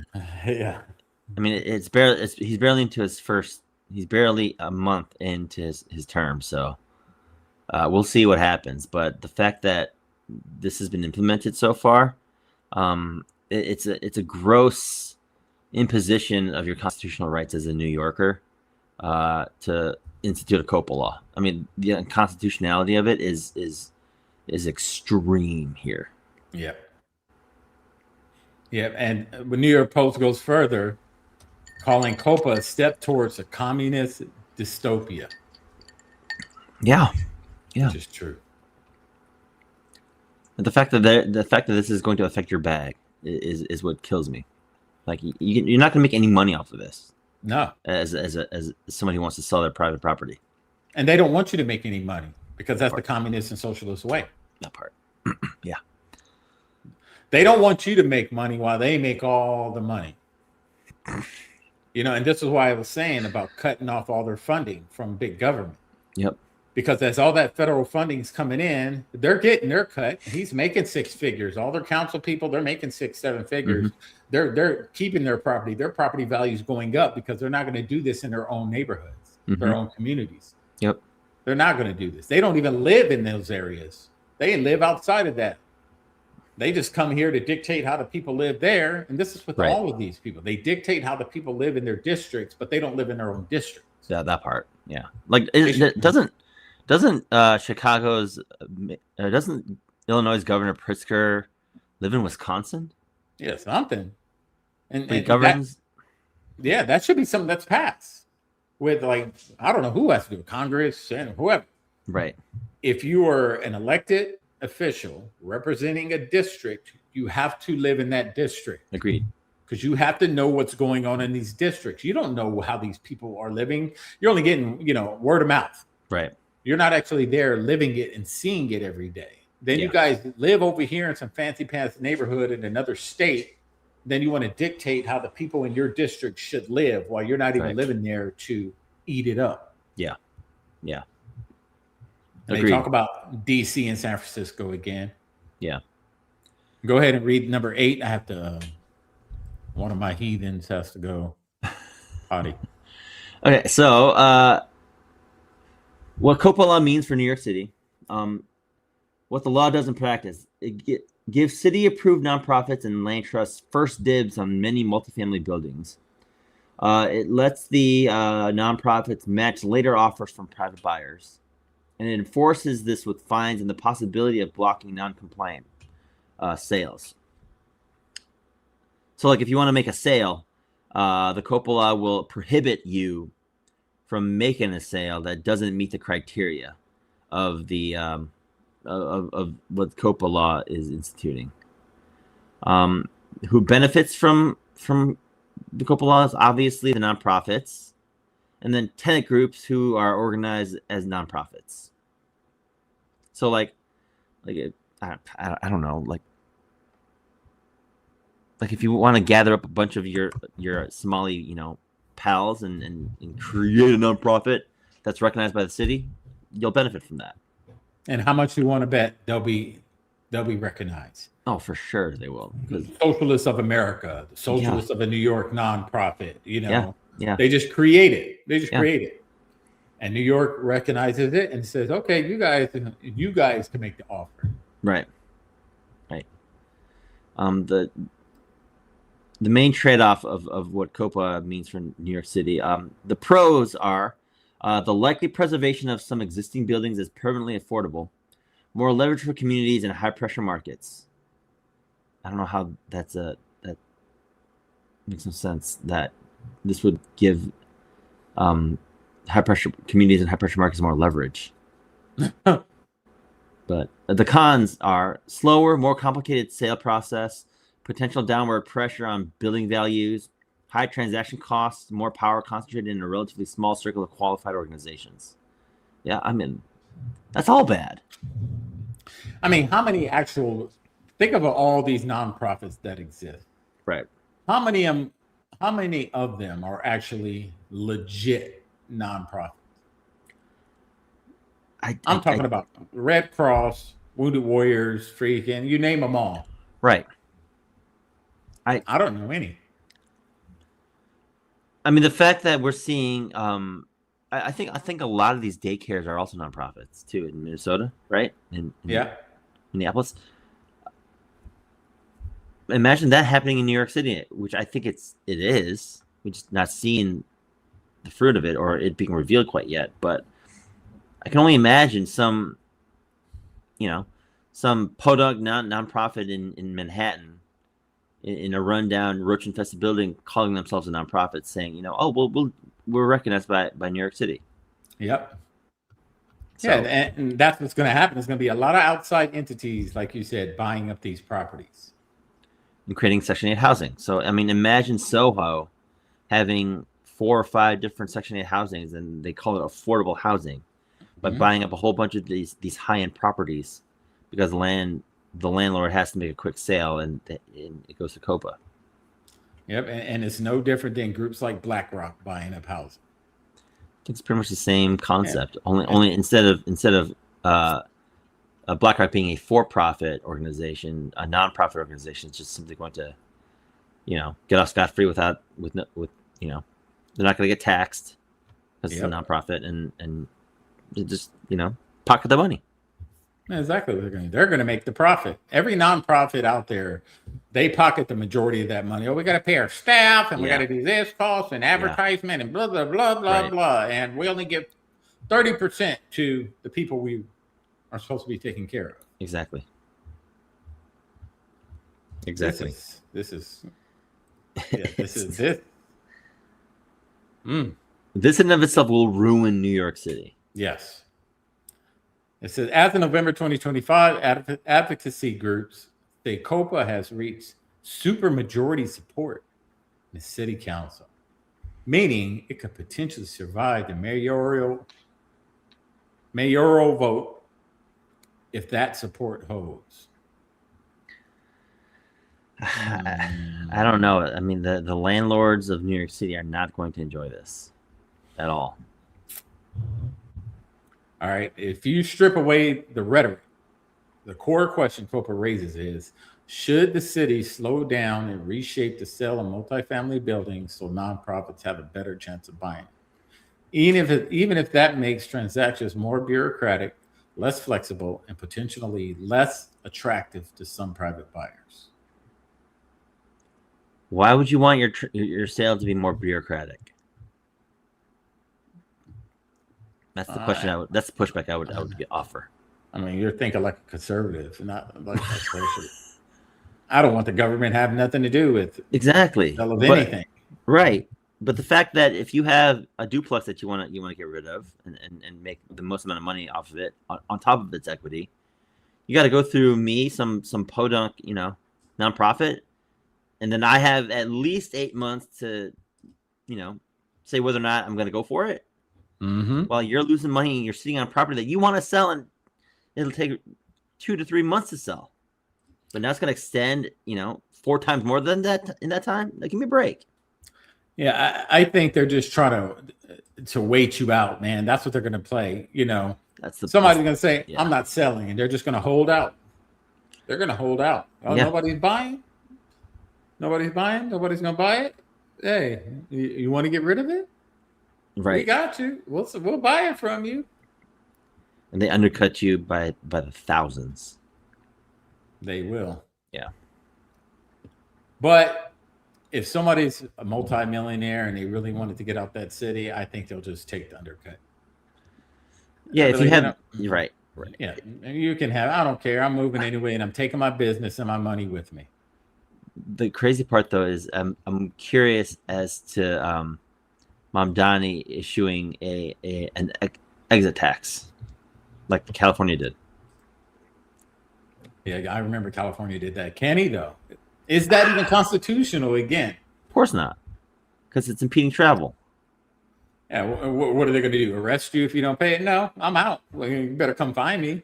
Yeah. I mean, he's barely a month into his term, so we'll see what happens. But the fact that this has been implemented so far, it's a gross imposition of your constitutional rights as a New Yorker to institute a COPA law. I mean, the unconstitutionality of it is extreme here. Yep. Yep. And when New York Post goes further, calling COPA a step towards a communist dystopia. Yeah. Yeah. Which is true. But the fact that this is going to affect your bag is what kills me. Like you're not going to make any money off of this. No. As somebody who wants to sell their private property. And they don't want you to make any money because that's the communist and socialist way. That part. Yeah. They don't want you to make money while they make all the money. And this is why I was saying about cutting off all their funding from big government. Yep. Because as all that federal funding is coming in, they're getting their cut. He's making 6 figures. All their council people, they're making 6-7 figures. Mm-hmm. They're keeping their property. Their property value is going up because they're not going to do this in their own neighborhoods, their own communities. Yep. They're not going to do this. They don't even live in those areas. They live outside of that. They just come here to dictate how the people live there. And this is with all of these people. They dictate how the people live in their districts, but they don't live in their own districts. Yeah, that part. Yeah. Like doesn't Illinois Governor Pritzker live in Wisconsin? Yeah, something. And governs. That should be something that's passed. with like I don't know who has to do it, Congress and whoever. Right. If you are an elected official representing a district, you have to live in that district. Agreed. Because you have to know what's going on in these districts. You don't know how these people are living. You're only getting, word of mouth. Right. You're not actually there living it and seeing it every day. Then you guys live over here in some fancy pants neighborhood in another state. Then you want to dictate how the people in your district should live while you're not even living there to eat it up. Yeah. Yeah. And they talk about DC and San Francisco again. Yeah. Go ahead and read number 8. I have to, one of my heathens has to go potty. Okay. So, what COPA law means for New York City, what the law does in practice, it gives city-approved nonprofits and land trusts first dibs on many multifamily buildings. It lets the nonprofits match later offers from private buyers. And it enforces this with fines and the possibility of blocking non-compliant sales. So, like, if you want to make a sale, the COPA law will prohibit you from making a sale that doesn't meet the criteria of the of what COPA law is instituting. Who benefits from the COPA law is obviously the nonprofits, and then tenant groups who are organized as nonprofits. So, like I don't know, like if you want to gather up a bunch of your Somali, pals and create a nonprofit that's recognized by the city, you'll benefit from that. And how much you want to bet they'll be recognized? Oh, for sure they will. Socialists of America, the Socialists of a New York nonprofit, they just create it. They just create it. And New York recognizes it and says, okay, you guys can make the offer. Right. The main trade-off of what COPA means for New York City, the pros are the likely preservation of some existing buildings as permanently affordable, more leverage for communities in high-pressure markets. I don't know how that makes no sense, that this would give high-pressure communities and high-pressure markets more leverage. But the cons are slower, more complicated sale process, potential downward pressure on building values, high transaction costs, more power concentrated in a relatively small circle of qualified organizations. Yeah, I mean, that's all bad. I mean, think of all these nonprofits that exist. Right. How many of them are actually legit nonprofits? I'm talking about Red Cross, Wounded Warriors, freaking, you name them all. Right. I don't know any. I mean, the fact that we're seeing, I think a lot of these daycares are also nonprofits too in Minnesota, right? In Minneapolis. Imagine that happening in New York City, which I think it is. We're just not seeing the fruit of it or it being revealed quite yet. But I can only imagine some podunk nonprofit in Manhattan, in a rundown, roach-infested building, calling themselves a nonprofit, saying, we're recognized by New York City. Yep. So, and that's what's going to happen. There's going to be a lot of outside entities, like you said, buying up these properties and creating Section 8 housing. So, I mean, imagine Soho having 4 or 5 different Section 8 housings, and they call it affordable housing, but buying up a whole bunch of these high-end properties because the landlord has to make a quick sale, and it goes to COPA. Yep, and it's no different than groups like BlackRock buying up housing. It's pretty much the same concept. Only instead of BlackRock being a for-profit organization, a non-profit organization is just simply going to, get off scot-free with they're not going to get taxed because it's a non-profit, and just pocket the money. Exactly what they're going to make the profit. Every nonprofit out there, they pocket the majority of that money. Oh, we got to pay our staff, and we got to do this cost and advertisement and blah blah blah blah blah, and we only give 30% to the people we are supposed to be taking care of. Exactly. This is. This in and of itself will ruin New York City. Yes. It says, as of November 2025, advocacy groups say COPA has reached supermajority support in the city council, meaning it could potentially survive the mayoral vote if that support holds. I don't know. I mean, the landlords of New York City are not going to enjoy this at all. All right. If you strip away the rhetoric, the core question COPA raises is, should the city slow down and reshape the sale of multifamily buildings so nonprofits have a better chance of buying? Even if that makes transactions more bureaucratic, less flexible, and potentially less attractive to some private buyers. Why would you want your sale to be more bureaucratic? That's the question. That's the pushback I would offer. I mean, you're thinking like a conservative, not like a socialist. I don't want the government having nothing to do with anything. Right. But the fact that if you have a duplex that you want to get rid of and make the most amount of money off of it on top of its equity, you got to go through me, some podunk, nonprofit, and then I have at least 8 months to, say whether or not I'm going to go for it. Mm-hmm. While you're losing money and you're sitting on property that you want to sell, and it'll take 2 to 3 months to sell. But now it's going to extend, 4 times more than that in that time. Like, give me a break. Yeah, I think they're just trying to wait you out, man. That's what they're going to play. Somebody's going to say, I'm not selling, and they're just going to hold out. They're going to hold out. Oh, yeah. Nobody's buying? Nobody's buying? Nobody's going to buy it? Hey, you want to get rid of it? Right. We got you. We'll buy it from you. And they undercut you by the thousands. They will. Yeah. But if somebody's a multimillionaire and they really wanted to get out that city, I think they'll just take the undercut. Yeah, if you have, you're right. Yeah, you can have. I don't care. I'm moving anyway, and I'm taking my business and my money with me. The crazy part, though, is I'm curious as to Mamdani issuing an exit tax, like California did. Yeah, I remember California did that. Can he, though? Is that even constitutional again? Of course not, because it's impeding travel. Yeah, what are they going to do? Arrest you if you don't pay it? No, I'm out. Well, you better come find me.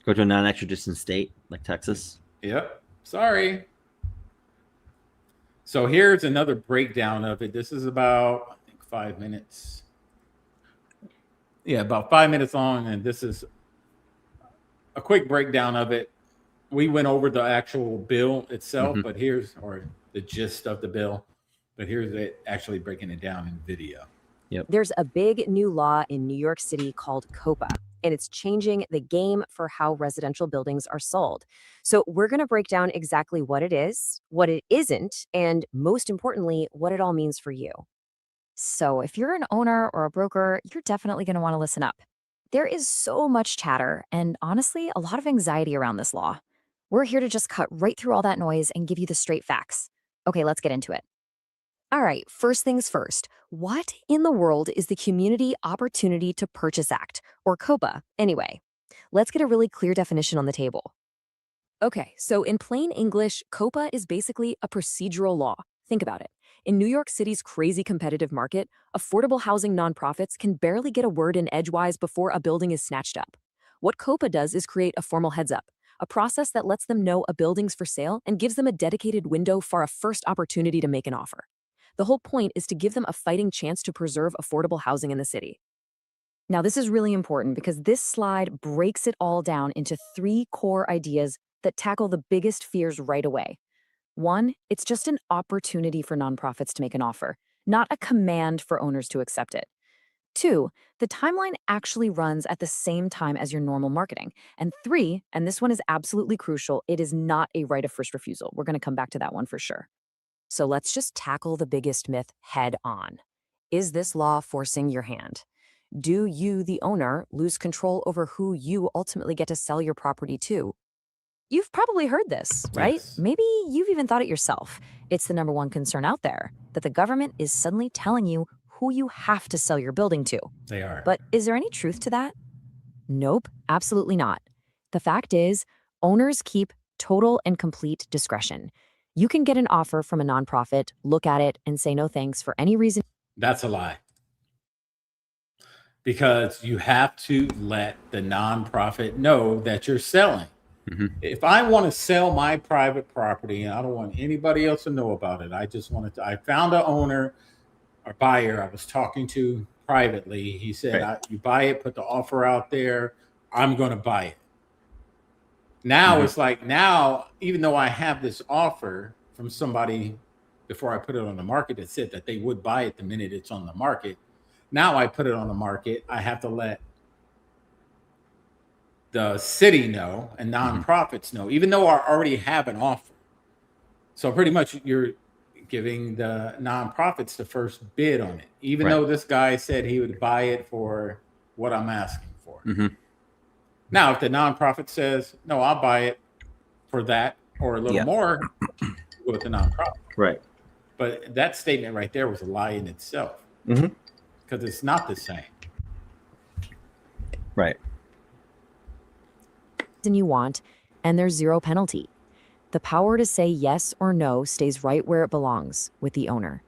Go to a non-extradition state like Texas. Yep. Sorry. So here's another breakdown of it. This is about, I think, 5 minutes. Yeah, about 5 minutes long, and this is a quick breakdown of it. We went over the actual bill itself, but or the gist of the bill, but here's it actually breaking it down in video. Yep. There's a big new law in New York City called COPA, and it's changing the game for how residential buildings are sold. So we're going to break down exactly what it is, what it isn't, and most importantly, what it all means for you. So if you're an owner or a broker, you're definitely going to want to listen up. There is so much chatter and honestly, a lot of anxiety around this law. We're here to just cut right through all that noise and give you the straight facts. Okay, let's get into it. All right, first things first. What in the world is the Community Opportunity to Purchase Act, or COPA, anyway? Let's get a really clear definition on the table. Okay, so in plain English, COPA is basically a procedural law. Think about it. In New York City's crazy competitive market, affordable housing nonprofits can barely get a word in edgewise before a building is snatched up. What COPA does is create a formal heads up, a process that lets them know a building's for sale and gives them a dedicated window for a first opportunity to make an offer. The whole point is to give them a fighting chance to preserve affordable housing in the city. Now, this is really important because this slide breaks it all down into 3 core ideas that tackle the biggest fears right away. 1, it's just an opportunity for nonprofits to make an offer, not a command for owners to accept it. 2, the timeline actually runs at the same time as your normal marketing. And 3, and this one is absolutely crucial, it is not a right of first refusal. We're going to come back to that one for sure. So let's just tackle the biggest myth head on. Is this law forcing your hand? Do you, the owner, lose control over who you ultimately get to sell your property to? You've probably heard this, right? Yes. Maybe you've even thought it yourself. It's the #1 concern out there, that the government is suddenly telling you who you have to sell your building to. They are. But is there any truth to that? Nope, absolutely not. The fact is, owners keep total and complete discretion. You can get an offer from a nonprofit, look at it, and say no thanks for any reason. That's a lie. Because you have to let the nonprofit know that you're selling. If I want to sell my private property and I don't want anybody else to know about it, I found an owner or buyer I was talking to privately. He said, you buy it, put the offer out there, I'm going to buy it. Now it's like, now, even though I have this offer from somebody before I put it on the market that said that they would buy it the minute it's on the market, now I put it on the market, I have to let the city know and nonprofits know, even though I already have an offer. So pretty much you're giving the nonprofits the first bid on it, even though this guy said he would buy it for what I'm asking for. Now, if the nonprofit says, no, I'll buy it for that or a little more, go with the nonprofit. Right. But that statement right there was a lie in itself, because it's not the same. Right. And you want, and there's zero penalty. The power to say yes or no stays right where it belongs, with the owner.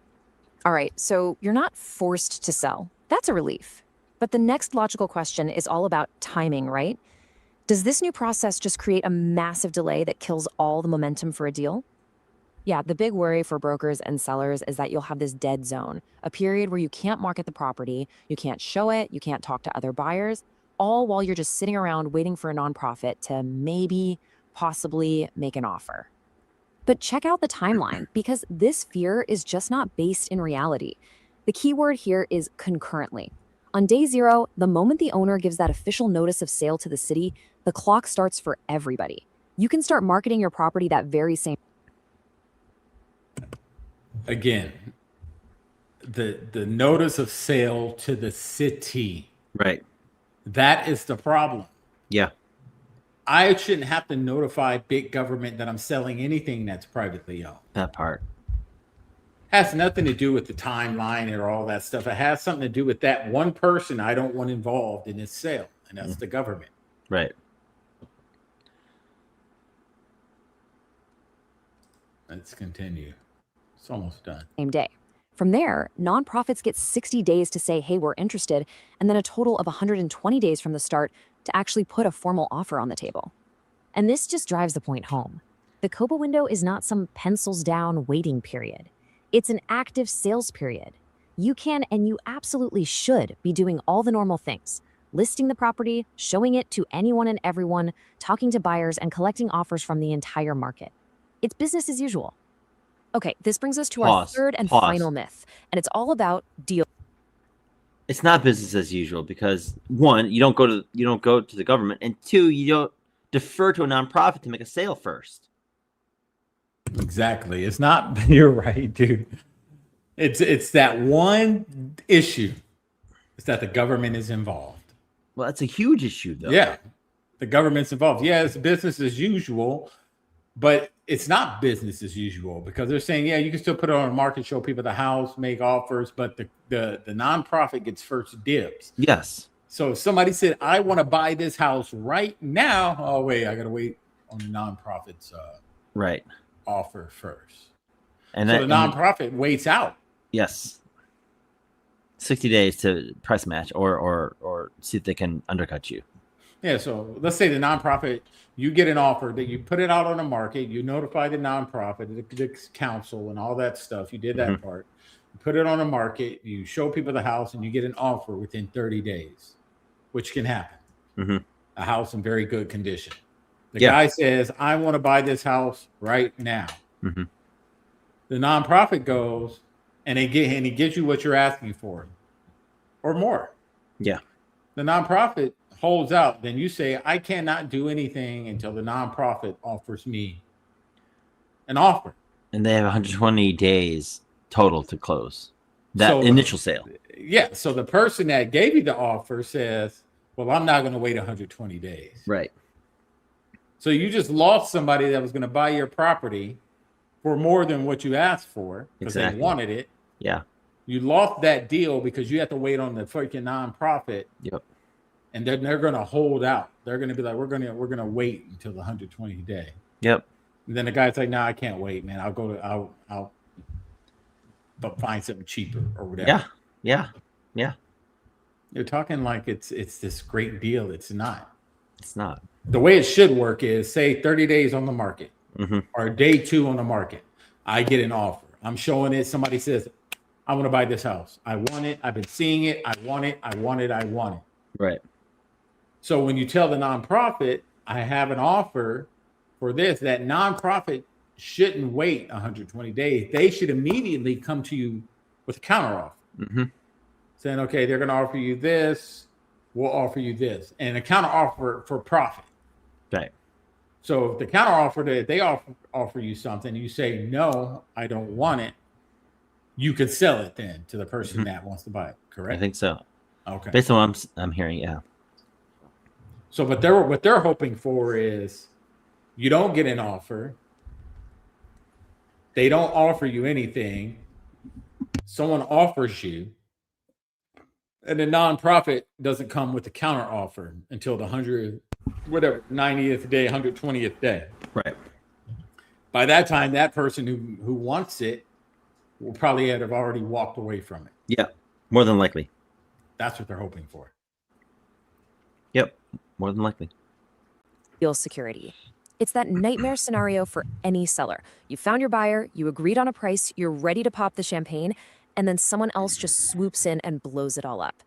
All right, so you're not forced to sell. That's a relief. But the next logical question is all about timing, right? Does this new process just create a massive delay that kills all the momentum for a deal? Yeah, the big worry for brokers and sellers is that you'll have this dead zone, a period where you can't market the property, you can't show it, you can't talk to other buyers, all while you're just sitting around waiting for a nonprofit to maybe, possibly make an offer. But check out the timeline, because this fear is just not based in reality. The key word here is concurrently. On day 0, the moment the owner gives that official notice of sale to the city, the clock starts for everybody. You can start marketing your property that very same. Again, the notice of sale to the city. Right. That is the problem. Yeah. I shouldn't have to notify big government that I'm selling anything that's privately owned. That part Has nothing to do with the timeline or all that stuff. It has something to do with that one person I don't want involved in this sale, and that's the government. Right. Let's continue. It's almost done. Same day. From there, nonprofits get 60 days to say, hey, we're interested, and then a total of 120 days from the start to actually put a formal offer on the table. And this just drives the point home. The COPA window is not some pencils down waiting period. It's an active sales period. You can and you absolutely should be doing all the normal things: listing the property, showing it to anyone and everyone, talking to buyers, and collecting offers from the entire market. It's business as usual. Okay, this brings us to our third and final myth, and it's all about deal. It's not business as usual because, one, you don't go to the government, and two, you don't defer to a nonprofit to make a sale first. Exactly. It's not. You're right, dude. It's that one issue. It's that the government is involved. Well, that's a huge issue, though. Yeah, the government's involved. Yeah, it's business as usual, but it's not business as usual because they're saying, yeah, you can still put it on the market, show people the house, make offers, but the nonprofit gets first dibs. Yes. So if somebody said, I want to buy this house right now, oh wait, I got to wait on the nonprofit's right offer first. And so the nonprofit waits out. Yes. 60 days to price match or see if they can undercut you. Yeah, so let's say the nonprofit, you get an offer that you put it out on the market, you notify the nonprofit, the council, and all that stuff. You did that part. You put it on the market, you show people the house, and you get an offer within 30 days, which can happen. A house in very good condition. The guy says, I want to buy this house right now. The nonprofit goes and he gives you what you're asking for or more. Yeah. The nonprofit holds out, then you say, I cannot do anything until the nonprofit offers me an offer. And they have 120 days total to close that initial sale. Yeah. So the person that gave you the offer says, well, I'm not going to wait 120 days. Right. So you just lost somebody that was going to buy your property for more than what you asked for because they wanted it. Yeah. You lost that deal because you have to wait on the freaking nonprofit. Yep. And then they're going to hold out. They're going to be like, we're going to wait until the 120 day. Yep. And then the guy's like, no, I can't wait, man. I'll find something cheaper or whatever. Yeah. You're talking like it's this great deal. It's not. It's not. The way it should work is, say, 30 days on the market Mm-hmm. or day 2 on the market. I get an offer. I'm showing it. Somebody says, I want to buy this house. I want it. I've been seeing it. I want it. I want it. I want it. Right. So when you tell the nonprofit, I have an offer for this, that nonprofit shouldn't wait 120 days. They should immediately come to you with a counteroffer. Mm-hmm. Saying, okay, they're going to offer you this. We'll offer you this. And a counteroffer for profit. Right. So if the counteroffer that they offer you something, you say, no, I don't want it. You could sell it then to the person that wants to buy it. Correct? I think so. Okay. Based on what I'm hearing, yeah. So what they're hoping for is you don't get an offer. They don't offer you anything. Someone offers you, and the nonprofit doesn't come with a counter offer until the 90th day, 120th day. Right. By that time, that person who wants it will probably have already walked away from it. Yeah. More than likely. That's what they're hoping for. Yep. More than likely. Deal security. It's that nightmare scenario for any seller. You found your buyer, you agreed on a price, you're ready to pop the champagne, and then someone else just swoops in and blows it all up.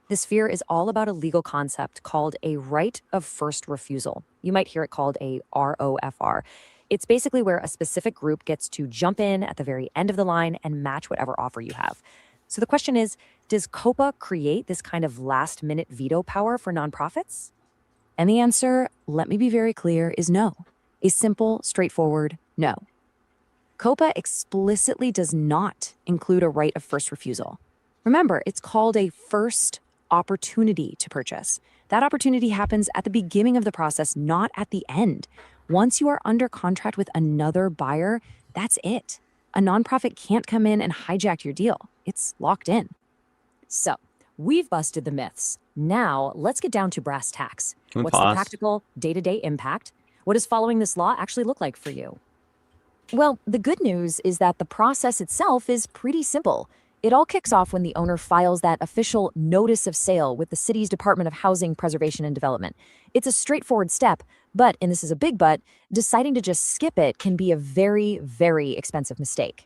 This fear is all about a legal concept called a right of first refusal. You might hear it called a ROFR. It's basically where a specific group gets to jump in at the very end of the line and match whatever offer you have. So the question is, does COPA create this kind of last-minute veto power for nonprofits? And the answer, let me be very clear, is no. A simple, straightforward no. COPA explicitly does not include a right of first refusal. Remember, it's called a first opportunity to purchase. That opportunity happens at the beginning of the process, not at the end. Once you are under contract with another buyer, that's it. A nonprofit can't come in and hijack your deal. It's locked in. So, we've busted the myths. Now, let's get down to brass tacks. Can we What's pause? the practical day-to-day impact? What does following this law actually look like for you? Well, the good news is that the process itself is pretty simple. It all kicks off when the owner files that official notice of sale with the city's Department of Housing, Preservation, and Development. It's a straightforward step, but, and this is a big but, deciding to just skip it can be a very, very expensive mistake.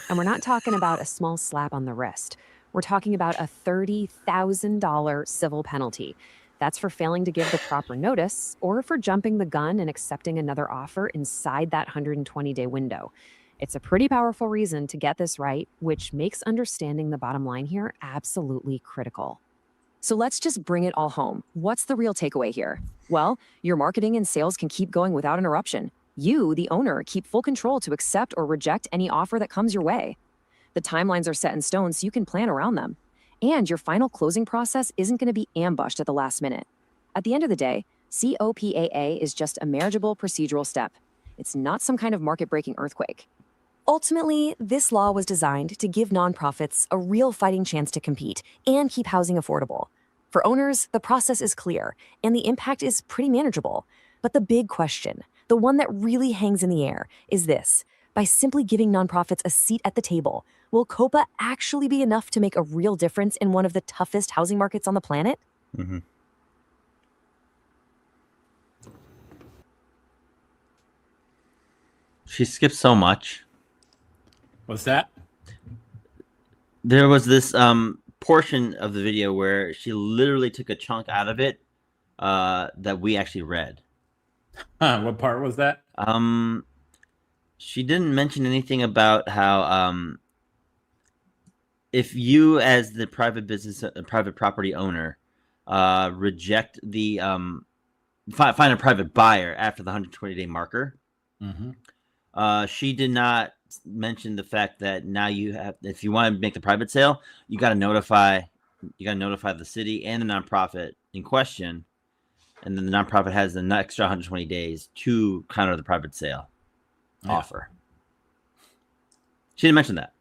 And we're not talking about a small slap on the wrist. We're talking about a $30,000 civil penalty. That's for failing to give the proper notice or for jumping the gun and accepting another offer inside that 120-day window. It's a pretty powerful reason to get this right, which makes understanding the bottom line here absolutely critical. So let's just bring it all home. What's the real takeaway here? Well, your marketing and sales can keep going without interruption. You, the owner, keep full control to accept or reject any offer that comes your way. The timelines are set in stone so you can plan around them. And your final closing process isn't going to be ambushed at the last minute. At the end of the day, COPAA is just a manageable procedural step. It's not some kind of market-breaking earthquake. Ultimately, this law was designed to give nonprofits a real fighting chance to compete and keep housing affordable. For owners, the process is clear, and the impact is pretty manageable. But the big question, the one that really hangs in the air, is this. By simply giving nonprofits a seat at the table, will COPA actually be enough to make a real difference in one of the toughest housing markets on the planet? Mm-hmm. She skipped so much. What's that? There was this portion of the video where she literally took a chunk out of it that we actually read. What part was that? She didn't mention anything about how if you as the private business, private property owner, reject the find a private buyer after the 120-day marker. Mm-hmm. She did not mention the fact that now you have, if you want to make the private sale, you got to notify the city and the nonprofit in question, and then the nonprofit has an extra 120 days to counter the private sale offer. She didn't mention that.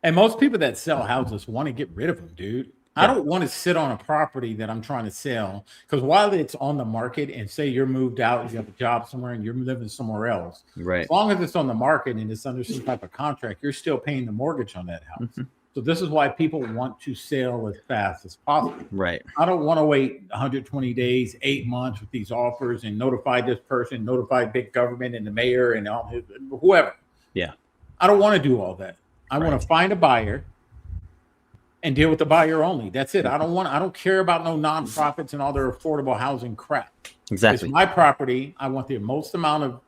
And most people that sell houses want to get rid of them, dude. I don't want to sit on a property that I'm trying to sell because while it's on the market and say you're moved out, you have a job somewhere and you're living somewhere else, Right. as long as it's on the market and it's under some type of contract, you're still paying the mortgage on that house. So this is why people want to sell as fast as possible. Right. I don't want to wait 120 days, 8 months with these offers and notify this person, notify big government and the mayor and all whoever. Yeah. I don't want to do all that. I want to find a buyer and deal with the buyer only. That's it. I don't care about no nonprofits and all their affordable housing crap. Exactly. It's my property. I want the most amount of,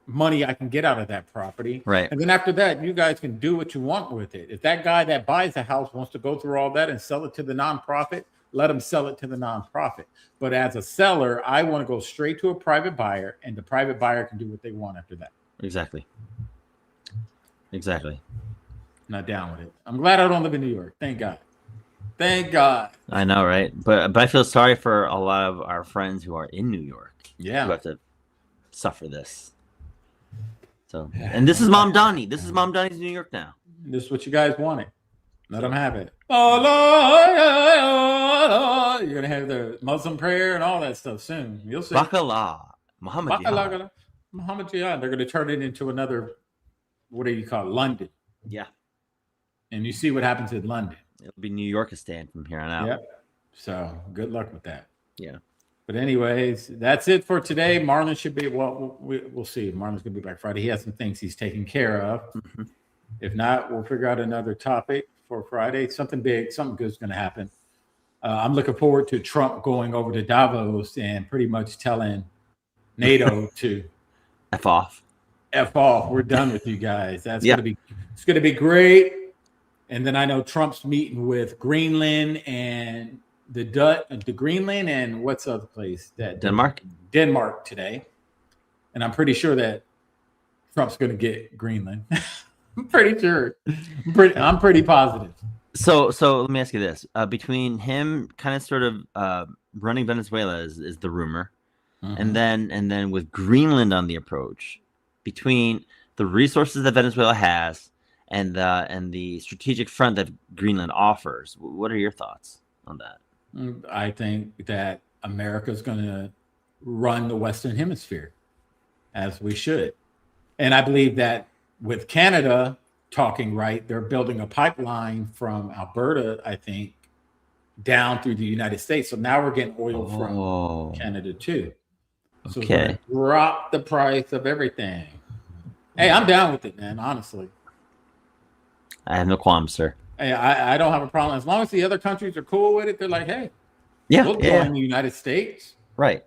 money I can get out of that property. Right. And then after that, you guys can do what you want with it. If that guy that buys the house wants to go through all that and sell it to the nonprofit, let him sell it to the nonprofit. But as a seller, I want to go straight to a private buyer, and the private buyer can do what they want after that. Exactly. Not down with it. I'm glad I don't live in New York. Thank God. Thank God. I know, right? But I feel sorry for a lot of our friends who are in New York. Yeah. Who have to suffer this. So, and this is Mamdani. This is Mamdani's New York now. This is what you guys wanted. Let them have it. Oh, Lord. You're going to have the Muslim prayer and all that stuff soon. You'll see. Bacala. Muhammad Jihad. Muhammad Jihad. They're going to turn it into another, what do you call it? London. Yeah. And you see what happens in London. It'll be New Yorkistan from here on out. Yep. So good luck with that. Yeah. But anyways, that's it for today. Marlon should be, we'll see. Marlon's going to be back Friday. He has some things he's taking care of. Mm-hmm. If not, we'll figure out another topic for Friday. Something big, something good's going to happen. I'm looking forward to Trump going over to Davos and pretty much telling NATO to F off. F off. We're done with you guys. It's going to be great. And then I know Trump's meeting with Greenland and the Greenland and what's the other place that Denmark today. And I'm pretty sure that Trump's going to get Greenland. I'm pretty sure. I'm pretty positive. So let me ask you this: between him, kind of sort of running Venezuela is the rumor, and then with Greenland on the approach, between the resources that Venezuela has and the strategic front that Greenland offers, what are your thoughts on that? I think that America is going to run the Western Hemisphere, as we should, and I believe that with Canada talking right, they're building a pipeline from Alberta, I think, down through the United States. So now we're getting oil from Canada too. So okay, drop the price of everything. Hey, I'm down with it, man. Honestly, I have no qualms, sir. Hey, I don't have a problem as long as the other countries are cool with it. They're like, hey, we'll join the United States, right?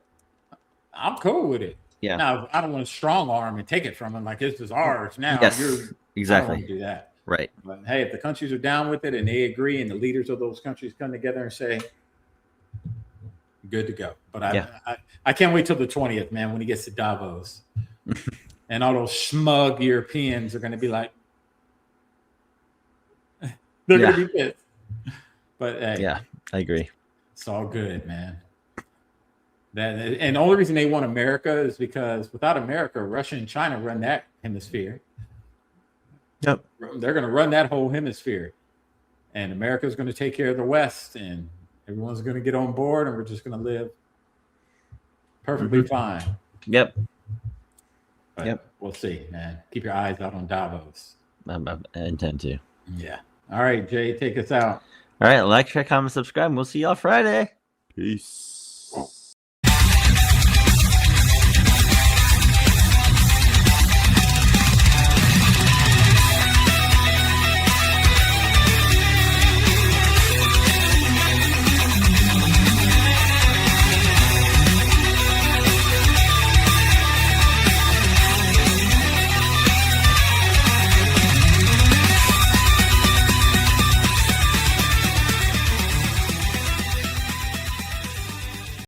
I'm cool with it. Yeah. Now I don't want to strong arm and take it from them like this is ours. Now yes, exactly. I don't do that. Right. But hey, if the countries are down with it and they agree, and the leaders of those countries come together and say, good to go. But I can't wait till the 20th, man, when he gets to Davos. And all those smug Europeans are going to be like, they're going to be pissed. But hey, yeah, I agree. It's all good, man. And the only reason they want America is because without America, Russia and China run that hemisphere. Yep. They're going to run that whole hemisphere. And America's going to take care of the West, and everyone's going to get on board, and we're just going to live perfectly fine. Yep. But we'll see, man. Keep your eyes out on Davos. I intend to. Yeah. All right, Jay, take us out. All right. Like, share, comment, subscribe. And we'll see y'all Friday. Peace.